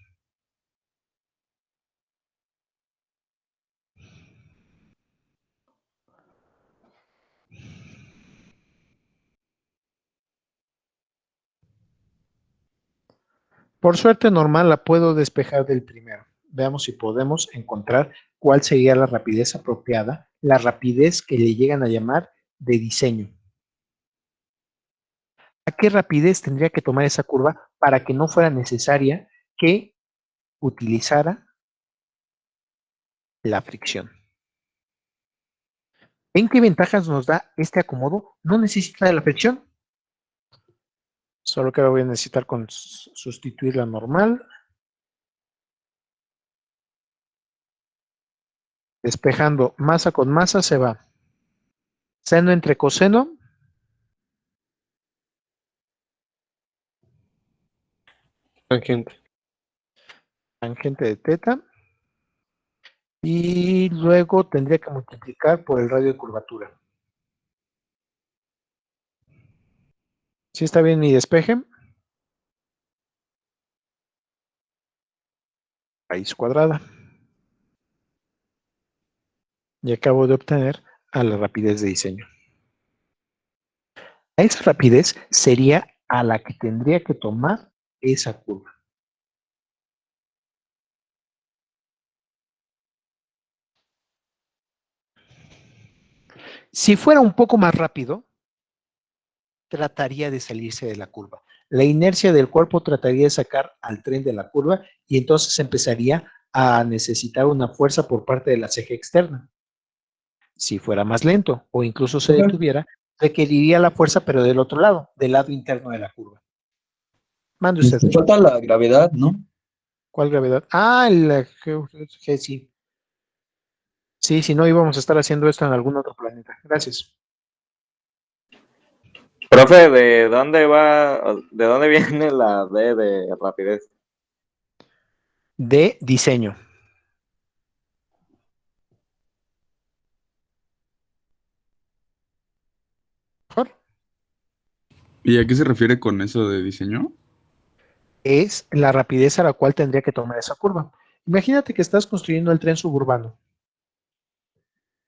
Por suerte normal la puedo despejar del primero. Veamos si podemos encontrar cuál sería la rapidez apropiada, la rapidez que le llegan a llamar de diseño. ¿A qué rapidez tendría que tomar esa curva para que no fuera necesaria que utilizara la fricción? ¿En qué ventajas nos da este acomodo? No necesita de la fricción. Solo que ahora voy a necesitar sustituir la normal. Despejando masa con masa se va. Seno entre coseno. Tangente. Tangente de teta. Y luego tendría que multiplicar por el radio de curvatura. ¿Sí está bien mi despeje? Raíz cuadrada. Y acabo de obtener a la rapidez de diseño. A esa rapidez sería a la que tendría que tomar esa curva. Si fuera un poco más rápido, trataría de salirse de la curva. La inercia del cuerpo trataría de sacar al tren de la curva y entonces empezaría a necesitar una fuerza por parte de la ceja externa. Si fuera más lento o incluso se detuviera, requeriría la fuerza pero del otro lado, del lado interno de la curva. Mande usted. Nos falta la gravedad, ¿no? ¿Cuál gravedad? Ah, G, sí. Sí, si no íbamos a estar haciendo esto en algún otro planeta. Gracias. Profe, ¿de dónde viene la D de rapidez? De diseño. ¿Y a qué se refiere con eso de diseño? Es la rapidez a la cual tendría que tomar esa curva. Imagínate que estás construyendo el tren suburbano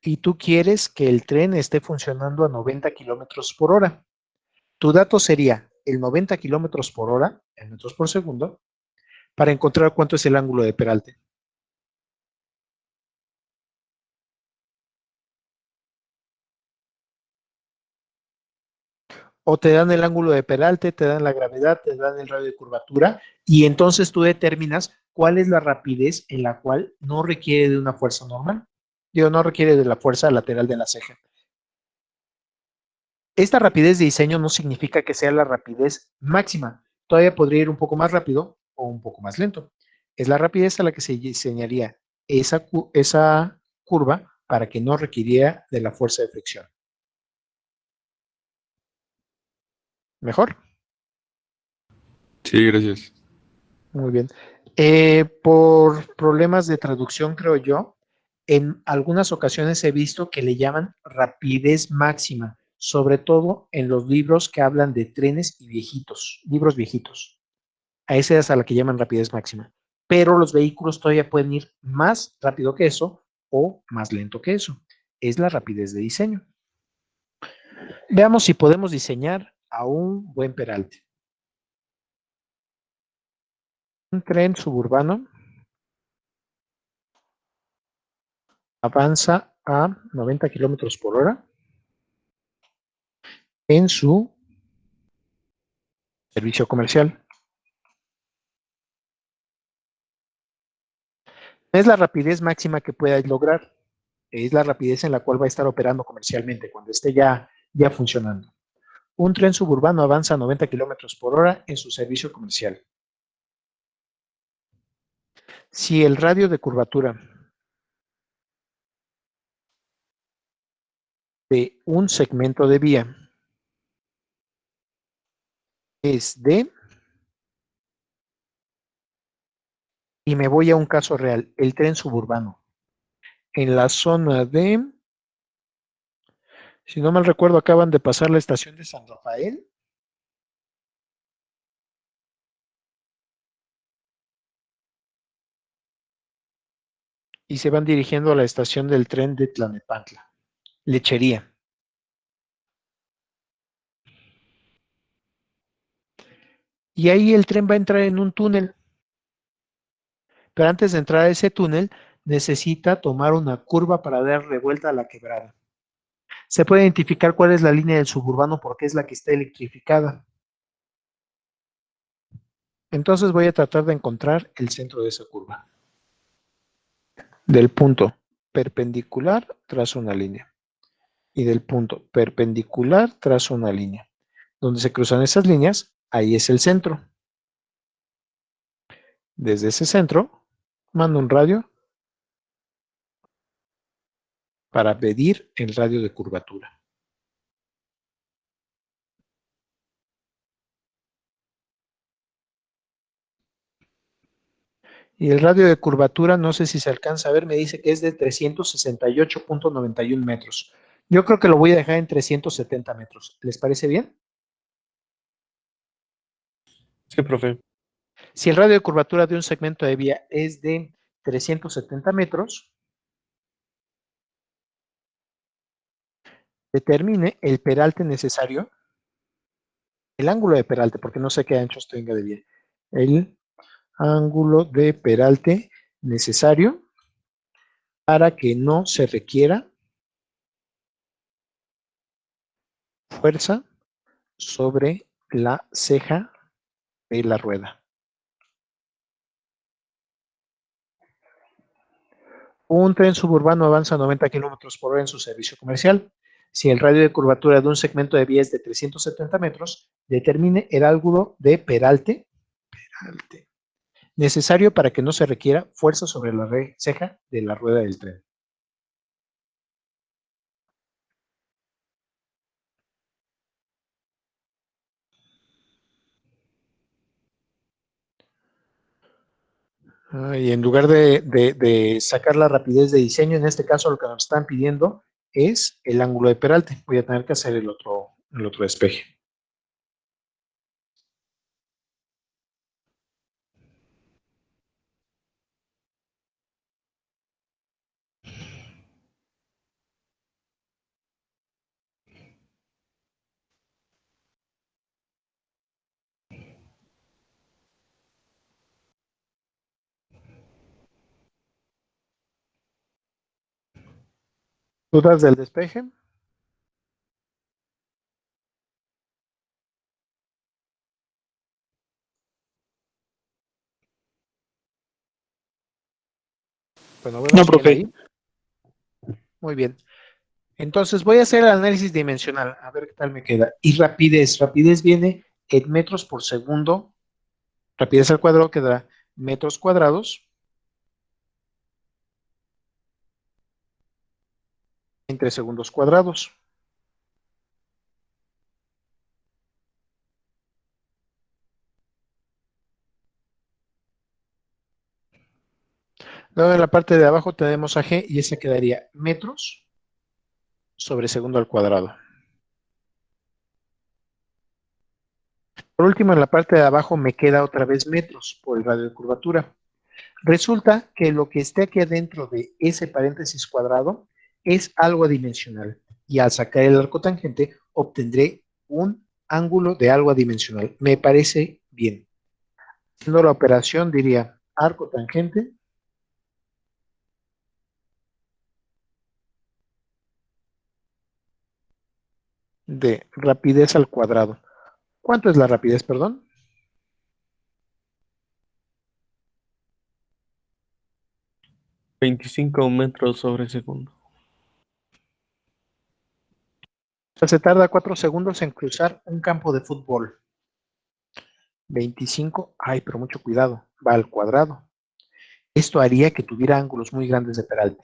y tú quieres que el tren esté funcionando a 90 kilómetros por hora. Tu dato sería el 90 kilómetros por hora en metros por segundo para encontrar cuánto es el ángulo de peralte. O te dan el ángulo de peralte, te dan la gravedad, te dan el radio de curvatura y entonces tú determinas cuál es la rapidez en la cual no requiere de una fuerza normal. Digo, no requiere de la fuerza lateral de la ceja. Esta rapidez de diseño no significa que sea la rapidez máxima. Todavía podría ir un poco más rápido o un poco más lento. Es la rapidez a la que se diseñaría esa curva para que no requiriera de la fuerza de fricción. ¿Mejor? Sí, gracias. Muy bien. Por problemas de traducción, creo yo, en algunas ocasiones he visto que le llaman rapidez máxima, sobre todo en los libros que hablan de trenes y viejitos, libros viejitos. A esa es a la que llaman rapidez máxima. Pero los vehículos todavía pueden ir más rápido que eso o más lento que eso. Es la rapidez de diseño. Veamos si podemos diseñar a un buen peralte. Un tren suburbano avanza a 90 kilómetros por hora en su servicio comercial. Es la rapidez máxima que pueda lograr. Es la rapidez en la cual va a estar operando comercialmente cuando esté ya funcionando. Un tren suburbano avanza a 90 kilómetros por hora en su servicio comercial. Si el radio de curvatura de un segmento de vía es de, y me voy a un caso real, el tren suburbano, en la zona de, si no mal recuerdo, acaban de pasar la estación de San Rafael. Y se van dirigiendo a la estación del tren de Tlalnepantla, Lechería. Y ahí el tren va a entrar en un túnel. Pero antes de entrar a ese túnel, necesita tomar una curva para darle vuelta a la quebrada. Se puede identificar cuál es la línea del suburbano porque es la que está electrificada. Entonces voy a tratar de encontrar el centro de esa curva. Del punto perpendicular trazo una línea. Y del punto perpendicular trazo una línea. Donde se cruzan esas líneas, ahí es el centro. Desde ese centro, mando un radio para medir el radio de curvatura. Y el radio de curvatura, no sé si se alcanza a ver, me dice que es de 368.91 metros. Yo creo que lo voy a dejar en 370 metros. ¿Les parece bien? Sí, profe. Si el radio de curvatura de un segmento de vía es de 370 metros, determine el peralte necesario, el ángulo de peralte, porque no sé qué anchos tenga de vía. El ángulo de peralte necesario para que no se requiera fuerza sobre la ceja de la rueda. Un tren suburbano avanza a 90 kilómetros por hora en su servicio comercial. Si el radio de curvatura de un segmento de vía es de 370 metros, determine el ángulo de peralte necesario para que no se requiera fuerza sobre la ceja de la rueda del tren. Y en lugar de sacar la rapidez de diseño, en este caso lo que nos están pidiendo es el ángulo de peralte. Voy a tener que hacer el otro despeje. ¿Dudas del despeje? Bueno, No, ¿siguen profe. ahí? Muy bien. Entonces voy a hacer el análisis dimensional, a ver qué tal me queda. Y rapidez. Rapidez viene en metros por segundo. Rapidez al cuadrado quedará metros cuadrados entre segundos cuadrados. Luego en la parte de abajo tenemos a G y esa quedaría metros sobre segundo al cuadrado. Por último, en la parte de abajo me queda otra vez metros por el radio de curvatura. Resulta que lo que esté aquí adentro de ese paréntesis cuadrado es algo adimensional. Y al sacar el arco tangente obtendré un ángulo de algo adimensional. Me parece bien. Haciendo la operación diría arco tangente de rapidez al cuadrado. ¿Cuánto es la rapidez, perdón? 25 metros sobre segundo. O sea, se tarda 4 segundos en cruzar un campo de fútbol. 25, ay, pero mucho cuidado, va al cuadrado. Esto haría que tuviera ángulos muy grandes de peralte.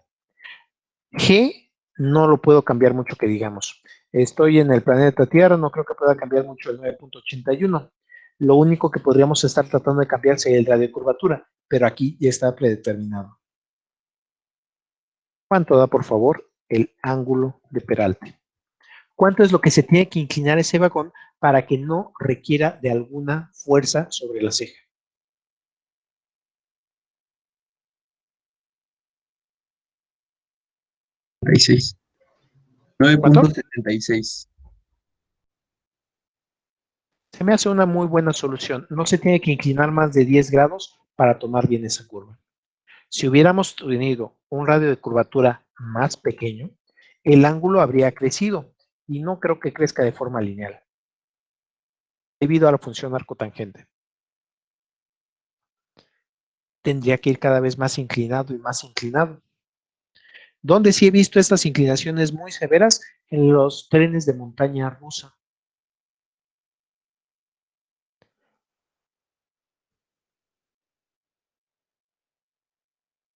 G no lo puedo cambiar mucho que digamos. Estoy en el planeta Tierra, no creo que pueda cambiar mucho el 9.81. Lo único que podríamos estar tratando de cambiar sería el radio de curvatura, pero aquí ya está predeterminado. ¿Cuánto da, por favor, el ángulo de peralte? ¿Cuánto es lo que se tiene que inclinar ese vagón para que no requiera de alguna fuerza sobre la ceja? ¿Cuánto? 9.76. Se me hace una muy buena solución. No se tiene que inclinar más de 10 grados para tomar bien esa curva. Si hubiéramos tenido un radio de curvatura más pequeño, el ángulo habría crecido y no creo que crezca de forma lineal, debido a la función arcotangente. Tendría que ir cada vez más inclinado y más inclinado. Donde sí he visto estas inclinaciones muy severas en los trenes de montaña rusa.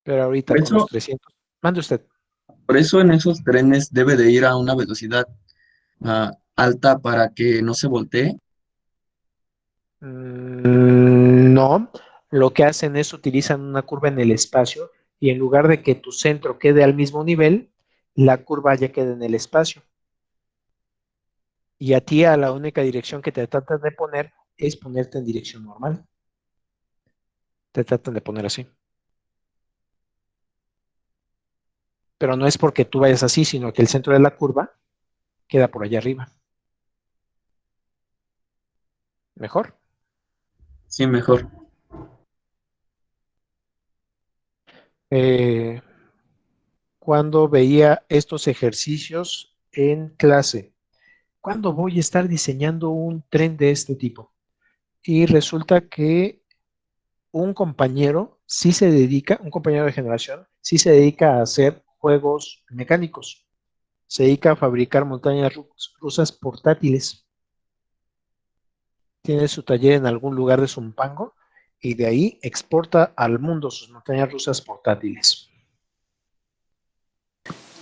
Pero ahorita Por con los eso, 300, mande usted. por eso en esos trenes debe de ir a una velocidad alta para que no se voltee. No, lo que hacen es utilizan una curva en el espacio y en lugar de que tu centro quede al mismo nivel, la curva ya queda en el espacio. Y a ti a la única dirección que te tratan de poner es ponerte en dirección normal. Te tratan de poner así. Pero no es porque tú vayas así, sino que el centro de la curva queda por allá arriba. ¿Mejor? Sí, mejor. Cuando veía estos ejercicios en clase, ¿cuándo voy a estar diseñando un tren de este tipo? Y resulta que un compañero sí se dedica, un compañero de generación, sí se dedica a hacer juegos mecánicos. Se dedica a fabricar montañas rusas portátiles. Tiene su taller en algún lugar de Zumpango y de ahí exporta al mundo sus montañas rusas portátiles.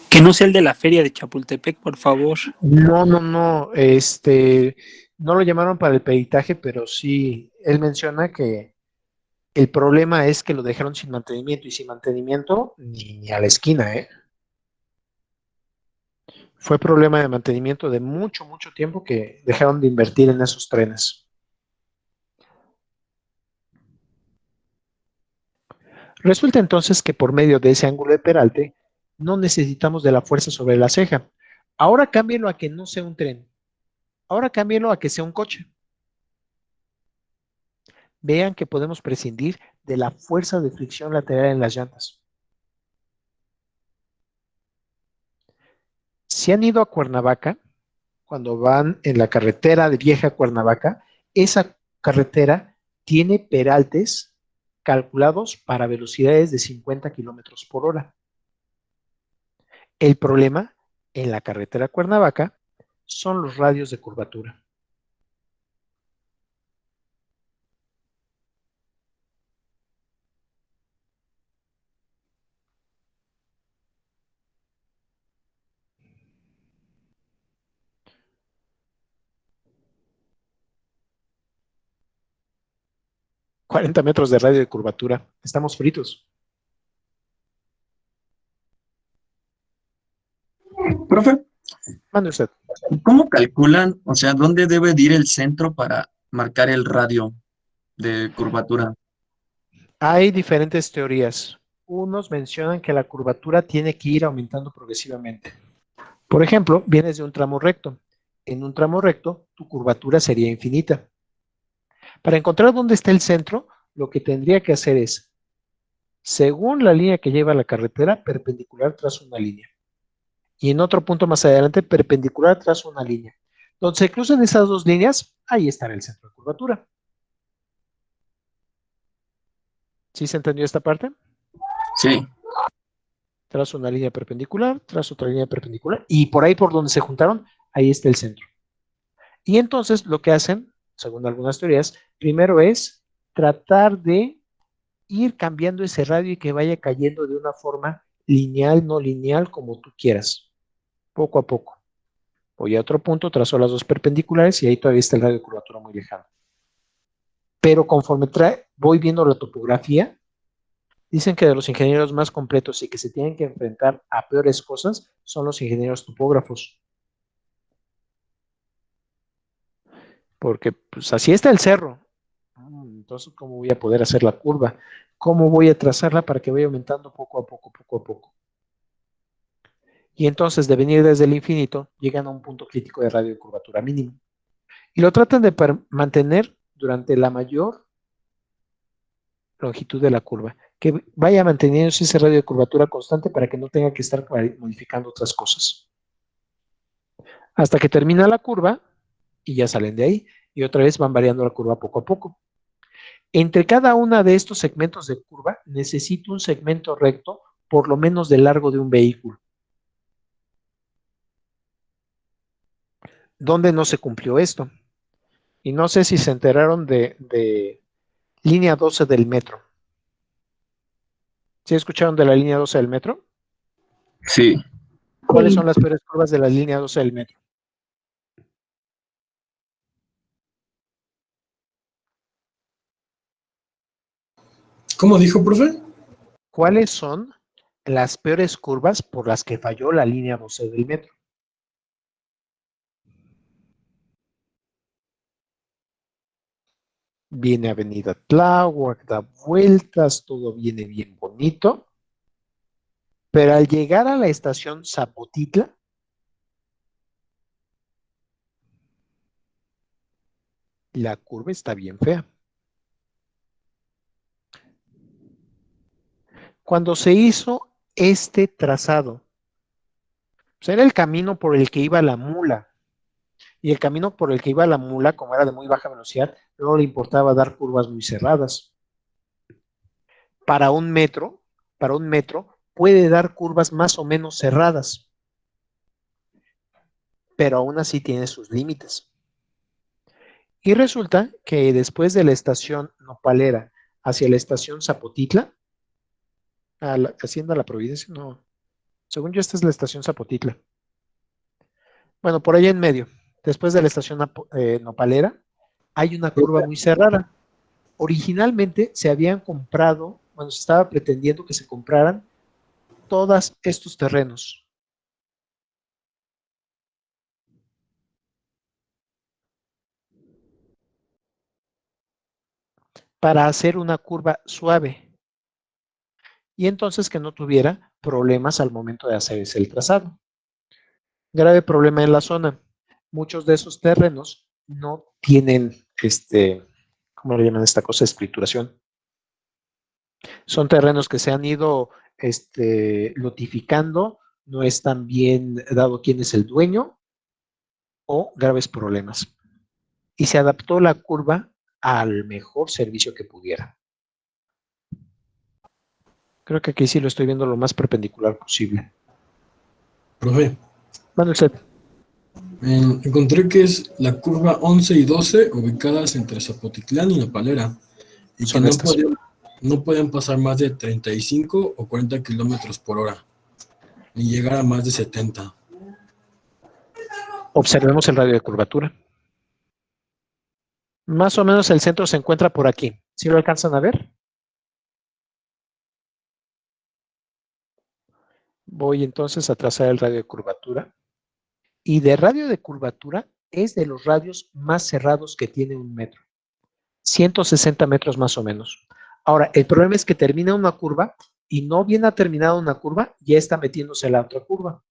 Que no sea el de la feria de Chapultepec, por favor. No, no, no lo llamaron para el peritaje, pero sí, él menciona que el problema es que lo dejaron sin mantenimiento y sin mantenimiento ni a la esquina, ¿eh? Fue problema de mantenimiento de mucho, mucho tiempo que dejaron de invertir en esos trenes. Resulta entonces que por medio de ese ángulo de peralte no necesitamos de la fuerza sobre la ceja. Ahora cámbienlo a que no sea un tren. Ahora cámbienlo a que sea un coche. Vean que podemos prescindir de la fuerza de fricción lateral en las llantas. Si han ido a Cuernavaca, cuando van en la carretera de Vieja Cuernavaca, esa carretera tiene peraltes calculados para velocidades de 50 kilómetros por hora. El problema en la carretera Cuernavaca son los radios de curvatura. ...40 metros de radio de curvatura. Estamos fritos. Profe, Mande usted. ¿cómo calculan, o sea, dónde debe de ir el centro para marcar el radio de curvatura? Hay diferentes teorías. Unos mencionan que la curvatura tiene que ir aumentando progresivamente. Por ejemplo, vienes de un tramo recto. En un tramo recto, tu curvatura sería infinita. Para encontrar dónde está el centro, lo que tendría que hacer es, según la línea que lleva la carretera, perpendicular trazo una línea. Y en otro punto más adelante, perpendicular trazo una línea. Donde se cruzan esas dos líneas, ahí estará el centro de curvatura. ¿Sí se entendió esta parte? Sí. Trazo una línea perpendicular, trazo otra línea perpendicular, y por ahí por donde se juntaron, ahí está el centro. Y entonces lo que hacen, según algunas teorías, primero es tratar de ir cambiando ese radio y que vaya cayendo de una forma lineal, no lineal, como tú quieras, poco a poco. Voy a otro punto, trazo las dos perpendiculares y ahí todavía está el radio de curvatura muy lejano. Pero conforme voy viendo la topografía, dicen que de los ingenieros más completos y que se tienen que enfrentar a peores cosas son los ingenieros topógrafos. Porque pues así está el cerro. Entonces, ¿cómo voy a poder hacer la curva? ¿Cómo voy a trazarla para que vaya aumentando poco a poco, poco a poco? Y entonces, de venir desde el infinito, llegan a un punto crítico de radio de curvatura mínimo. Y lo tratan de mantener durante la mayor longitud de la curva, que vaya manteniéndose ese radio de curvatura constante para que no tenga que estar modificando otras cosas. Hasta que termina la curva y ya salen de ahí y otra vez van variando la curva poco a poco. Entre cada una de estos segmentos de curva necesito un segmento recto por lo menos del largo de un vehículo. ¿Dónde no se cumplió esto? Y no sé si se enteraron de línea 12 del metro. ¿Sí escucharon de la línea 12 del metro? Sí. ¿Cuáles son las peores curvas de la línea 12 del metro? ¿Cómo dijo, profe? ¿Cuáles son las peores curvas por las que falló la línea 12 del metro? Viene Avenida Tláhuac, da vueltas, todo viene bien bonito. Pero al llegar a la estación Zapotitla, la curva está bien fea. Cuando se hizo este trazado, pues era el camino por el que iba la mula. Y el camino por el que iba la mula, como era de muy baja velocidad, no le importaba dar curvas muy cerradas. Para un metro puede dar curvas más o menos cerradas, pero aún así tiene sus límites. Y resulta que después de la estación Nopalera hacia la estación Zapotitla, a la Hacienda La Providencia, no, según yo esta es la estación Zapotitla. Bueno, por allá en medio, después de la estación Nopalera, hay una curva muy cerrada. Originalmente se habían comprado, bueno, se estaba pretendiendo que se compraran todos estos terrenos. Para hacer una curva suave y entonces que no tuviera problemas al momento de hacer ese trazado. Grave problema en la zona. Muchos de esos terrenos no tienen, ¿cómo le llaman esta cosa? Escrituración. Son terrenos que se han ido lotificando, no están bien dado quién es el dueño o graves problemas. Y se adaptó la curva al mejor servicio que pudiera. Creo que aquí sí lo estoy viendo lo más perpendicular posible. Profe. Manuel Set. Encontré que es la curva 11 y 12 ubicadas entre Zapotitlán y Nopalera y Son que estas. no podían pasar más de 35 o 40 kilómetros por hora, ni llegar a más de 70. Observemos el radio de curvatura. Más o menos el centro se encuentra por aquí. ¿Sí lo alcanzan a ver? Voy entonces a trazar el radio de curvatura. Y de radio de curvatura es de los radios más cerrados que tiene un metro. 160 metros más o menos. Ahora, el problema es que termina una curva y no bien ha terminado una curva, ya está metiéndose la otra curva.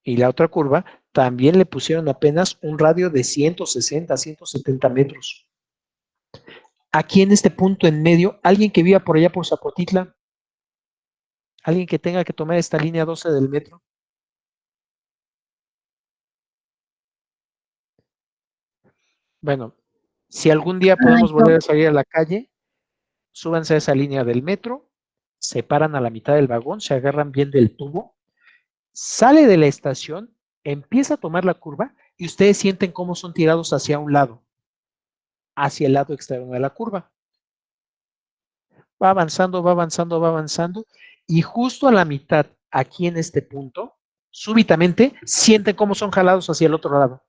Y la otra curva también le pusieron apenas un radio de 160, 170 metros. Aquí en este punto en medio, alguien que viva por allá por Zapotitla, alguien que tenga que tomar esta línea 12 del metro. Bueno, si algún día podemos volver a salir a la calle, súbanse a esa línea del metro, se paran a la mitad del vagón, se agarran bien del tubo, sale de la estación, empieza a tomar la curva y ustedes sienten cómo son tirados hacia un lado, hacia el lado externo de la curva. Va avanzando, va avanzando, va avanzando y justo a la mitad, aquí en este punto, súbitamente sienten cómo son jalados hacia el otro lado.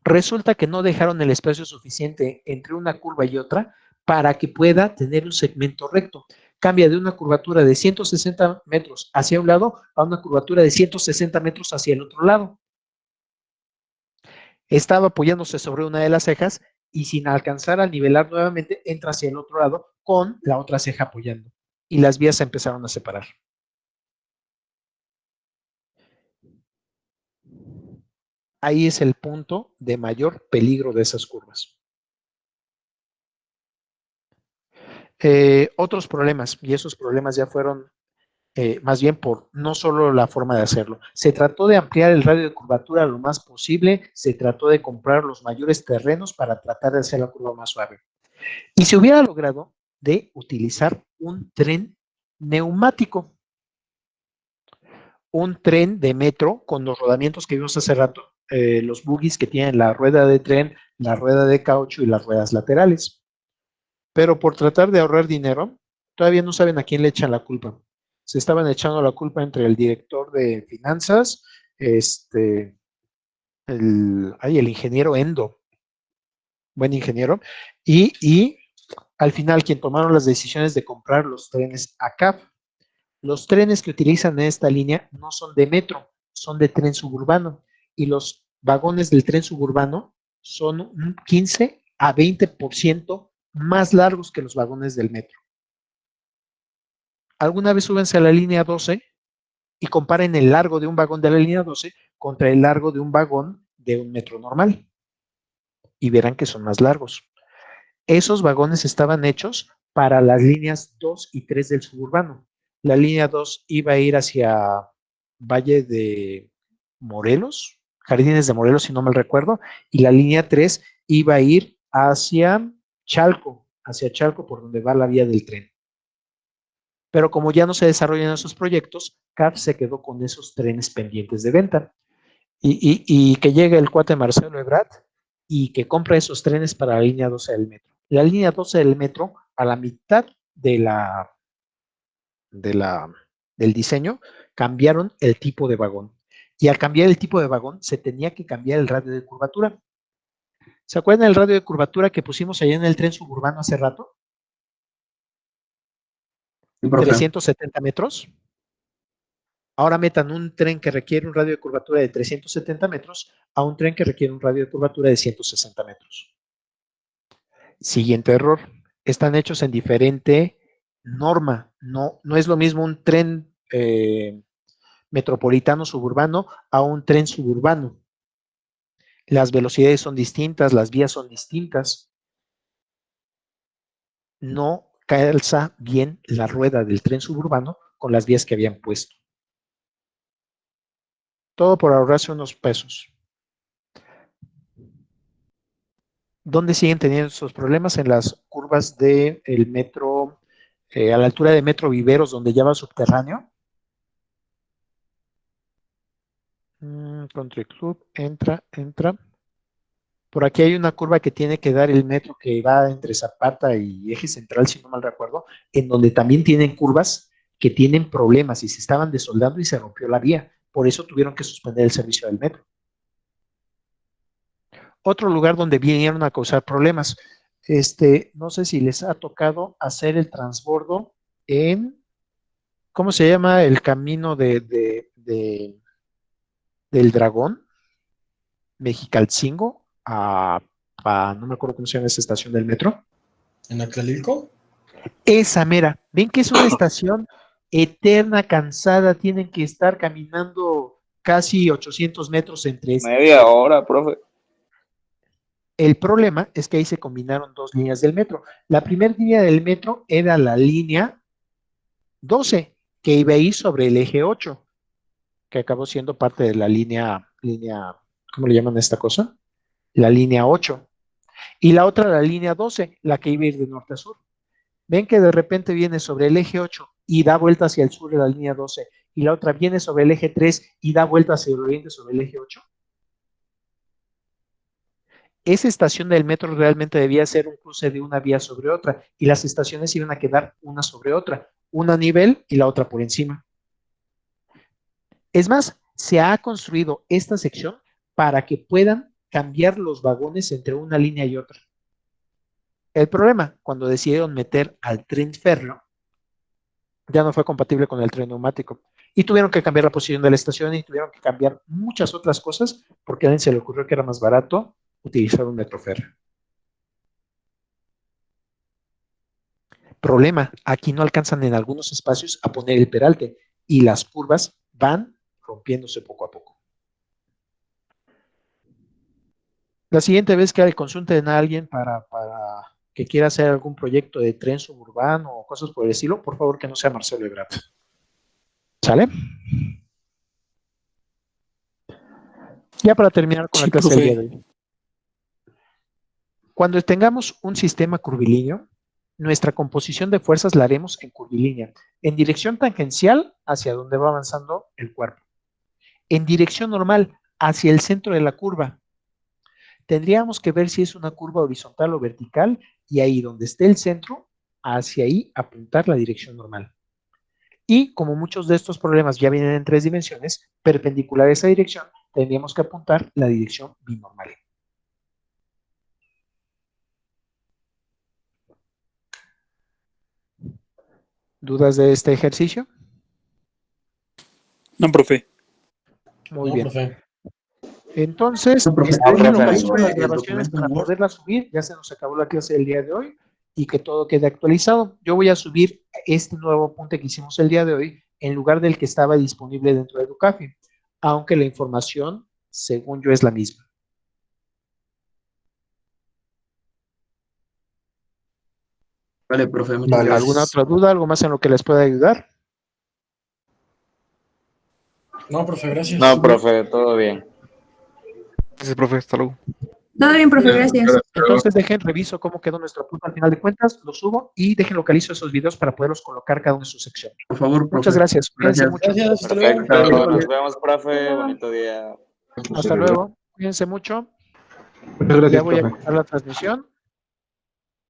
Resulta que no dejaron el espacio suficiente entre una curva y otra para que pueda tener un segmento recto. Cambia de una curvatura de 160 metros hacia un lado a una curvatura de 160 metros hacia el otro lado. Estaba apoyándose sobre una de las cejas y sin alcanzar a nivelar nuevamente, entra hacia el otro lado con la otra ceja apoyando. Y las vías se empezaron a separar. ahí es el punto de mayor peligro de esas curvas. Otros problemas, y esos problemas ya fueron más bien por no solo la forma de hacerlo. Se trató de ampliar el radio de curvatura lo más posible, se trató de comprar los mayores terrenos para tratar de hacer la curva más suave. Y se hubiera logrado de utilizar un tren neumático, un tren de metro con los rodamientos que vimos hace rato, los bogies que tienen la rueda de tren, la rueda de caucho y las ruedas laterales. Pero por tratar de ahorrar dinero, todavía no saben a quién le echan la culpa. Se estaban echando la culpa entre el director de finanzas, el ingeniero Endo, buen ingeniero, y al final quien tomaron las decisiones de comprar los trenes ACAP. Los trenes que utilizan en esta línea no son de metro, son de tren suburbano, y los vagones del tren suburbano son un 15 a 20% más largos que los vagones del metro. Alguna vez súbense a la línea 12 y comparen el largo de un vagón de la línea 12 contra el largo de un vagón de un metro normal y verán que son más largos. Esos vagones estaban hechos para las líneas 2 y 3 del suburbano. La línea 2 iba a ir hacia Valle de Morelos, Jardines de Morelos, si no mal recuerdo, y la línea 3 iba a ir hacia Chalco por donde va la vía del tren. Pero como ya no se desarrollan esos proyectos, CAF se quedó con esos trenes pendientes de venta. Y que llegue el cuate Marcelo Ebrard y que compra esos trenes para la línea 12 del metro. La línea 12 del metro, a la mitad del diseño, cambiaron el tipo de vagón. Y al cambiar el tipo de vagón, se tenía que cambiar el radio de curvatura. ¿Se acuerdan del radio de curvatura que pusimos allá en el tren suburbano hace rato? 370 metros. Ahora metan un tren que requiere un radio de curvatura de 370 metros a un tren que requiere un radio de curvatura de 160 metros. Siguiente error. Están hechos en diferente norma. No es lo mismo un tren metropolitano suburbano a un tren suburbano. Las velocidades son distintas, las vías son distintas. No calza bien la rueda del tren suburbano con las vías que habían puesto. Todo por ahorrarse unos pesos. ¿Dónde siguen teniendo estos problemas? En las curvas del metro, a la altura de Metro Viveros, donde ya va subterráneo. Country Club, entra. Por aquí hay una curva que tiene que dar el metro que va entre Zapata y Eje Central, si no mal recuerdo, en donde también tienen curvas que tienen problemas y se estaban desoldando y se rompió la vía. Por eso tuvieron que suspender el servicio del metro. Otro lugar donde vinieron a causar problemas. No sé si les ha tocado hacer el transbordo en, ¿cómo se llama? El camino del Dragón, Mexicalcingo, no me acuerdo cómo se llama esa estación del metro. ¿En Acalilco? Esa mera. ¿Ven que es una estación eterna, cansada? Tienen que estar caminando casi 800 metros entre Media hora, profe. El problema es que ahí se combinaron dos líneas del metro. La primera línea del metro era la línea 12, que iba a ir sobre el eje 8, que acabó siendo parte de la línea, ¿cómo le llaman a esta cosa? La línea 8. Y la otra, la línea 12, la que iba a ir de norte a sur. Ven que de repente viene sobre el eje 8 y da vuelta hacia el sur de la línea 12, y la otra viene sobre el eje 3 y da vuelta hacia el oriente sobre el eje 8. Esa estación del metro realmente debía ser un cruce de una vía sobre otra, y las estaciones iban a quedar una sobre otra, una a nivel y la otra por encima. Es más, se ha construido esta sección para que puedan cambiar los vagones entre una línea y otra. El problema, cuando decidieron meter al tren férreo, ya no fue compatible con el tren neumático, y tuvieron que cambiar la posición de la estación y tuvieron que cambiar muchas otras cosas porque a alguien se le ocurrió que era más barato utilizar un metro férreo. Problema, aquí no alcanzan en algunos espacios a poner el peralte y las curvas van rompiéndose poco a poco. La siguiente vez que consulten a alguien para que quiera hacer algún proyecto de tren suburbano o cosas por el estilo, por favor que no sea Marcelo Ebrard. ¿Sale? Ya para terminar con la clase del día de hoy. Cuando tengamos un sistema curvilíneo, nuestra composición de fuerzas la haremos en curvilínea, en dirección tangencial hacia donde va avanzando el cuerpo, en dirección normal hacia el centro de la curva. Tendríamos que ver si es una curva horizontal o vertical y ahí donde esté el centro, hacia ahí apuntar la dirección normal. Y como muchos de estos problemas ya vienen en 3 dimensiones, perpendicular a esa dirección, tendríamos que apuntar la dirección binormal. ¿Dudas de este ejercicio? No, profe. Muy bien. Entonces, profe. déjenlo No, calizo profe. las grabaciones para poderlas subir. Ya se nos acabó la clase del día de hoy y que todo quede actualizado. Yo voy a subir este nuevo apunte que hicimos el día de hoy en lugar del que estaba disponible dentro de Educafi, aunque la información, según yo, es la misma. Vale, profe, muchas gracias. ¿Alguna otra duda? ¿Algo más en lo que les pueda ayudar? No, profe, gracias. No, profe, todo bien. Gracias, profe. Hasta luego. Todo bien, profe, gracias. Entonces dejen, reviso cómo quedó nuestro punto al final de cuentas, lo subo y dejen localizo esos videos para poderlos colocar cada uno en su sección. Por favor, profe. Muchas gracias. Cuídense mucho. Gracias, hasta luego. Perfecto, nos vemos, profe. Bonito día. Hasta luego. Cuídense mucho. Muchas gracias, Ya voy a profe. cortar la transmisión.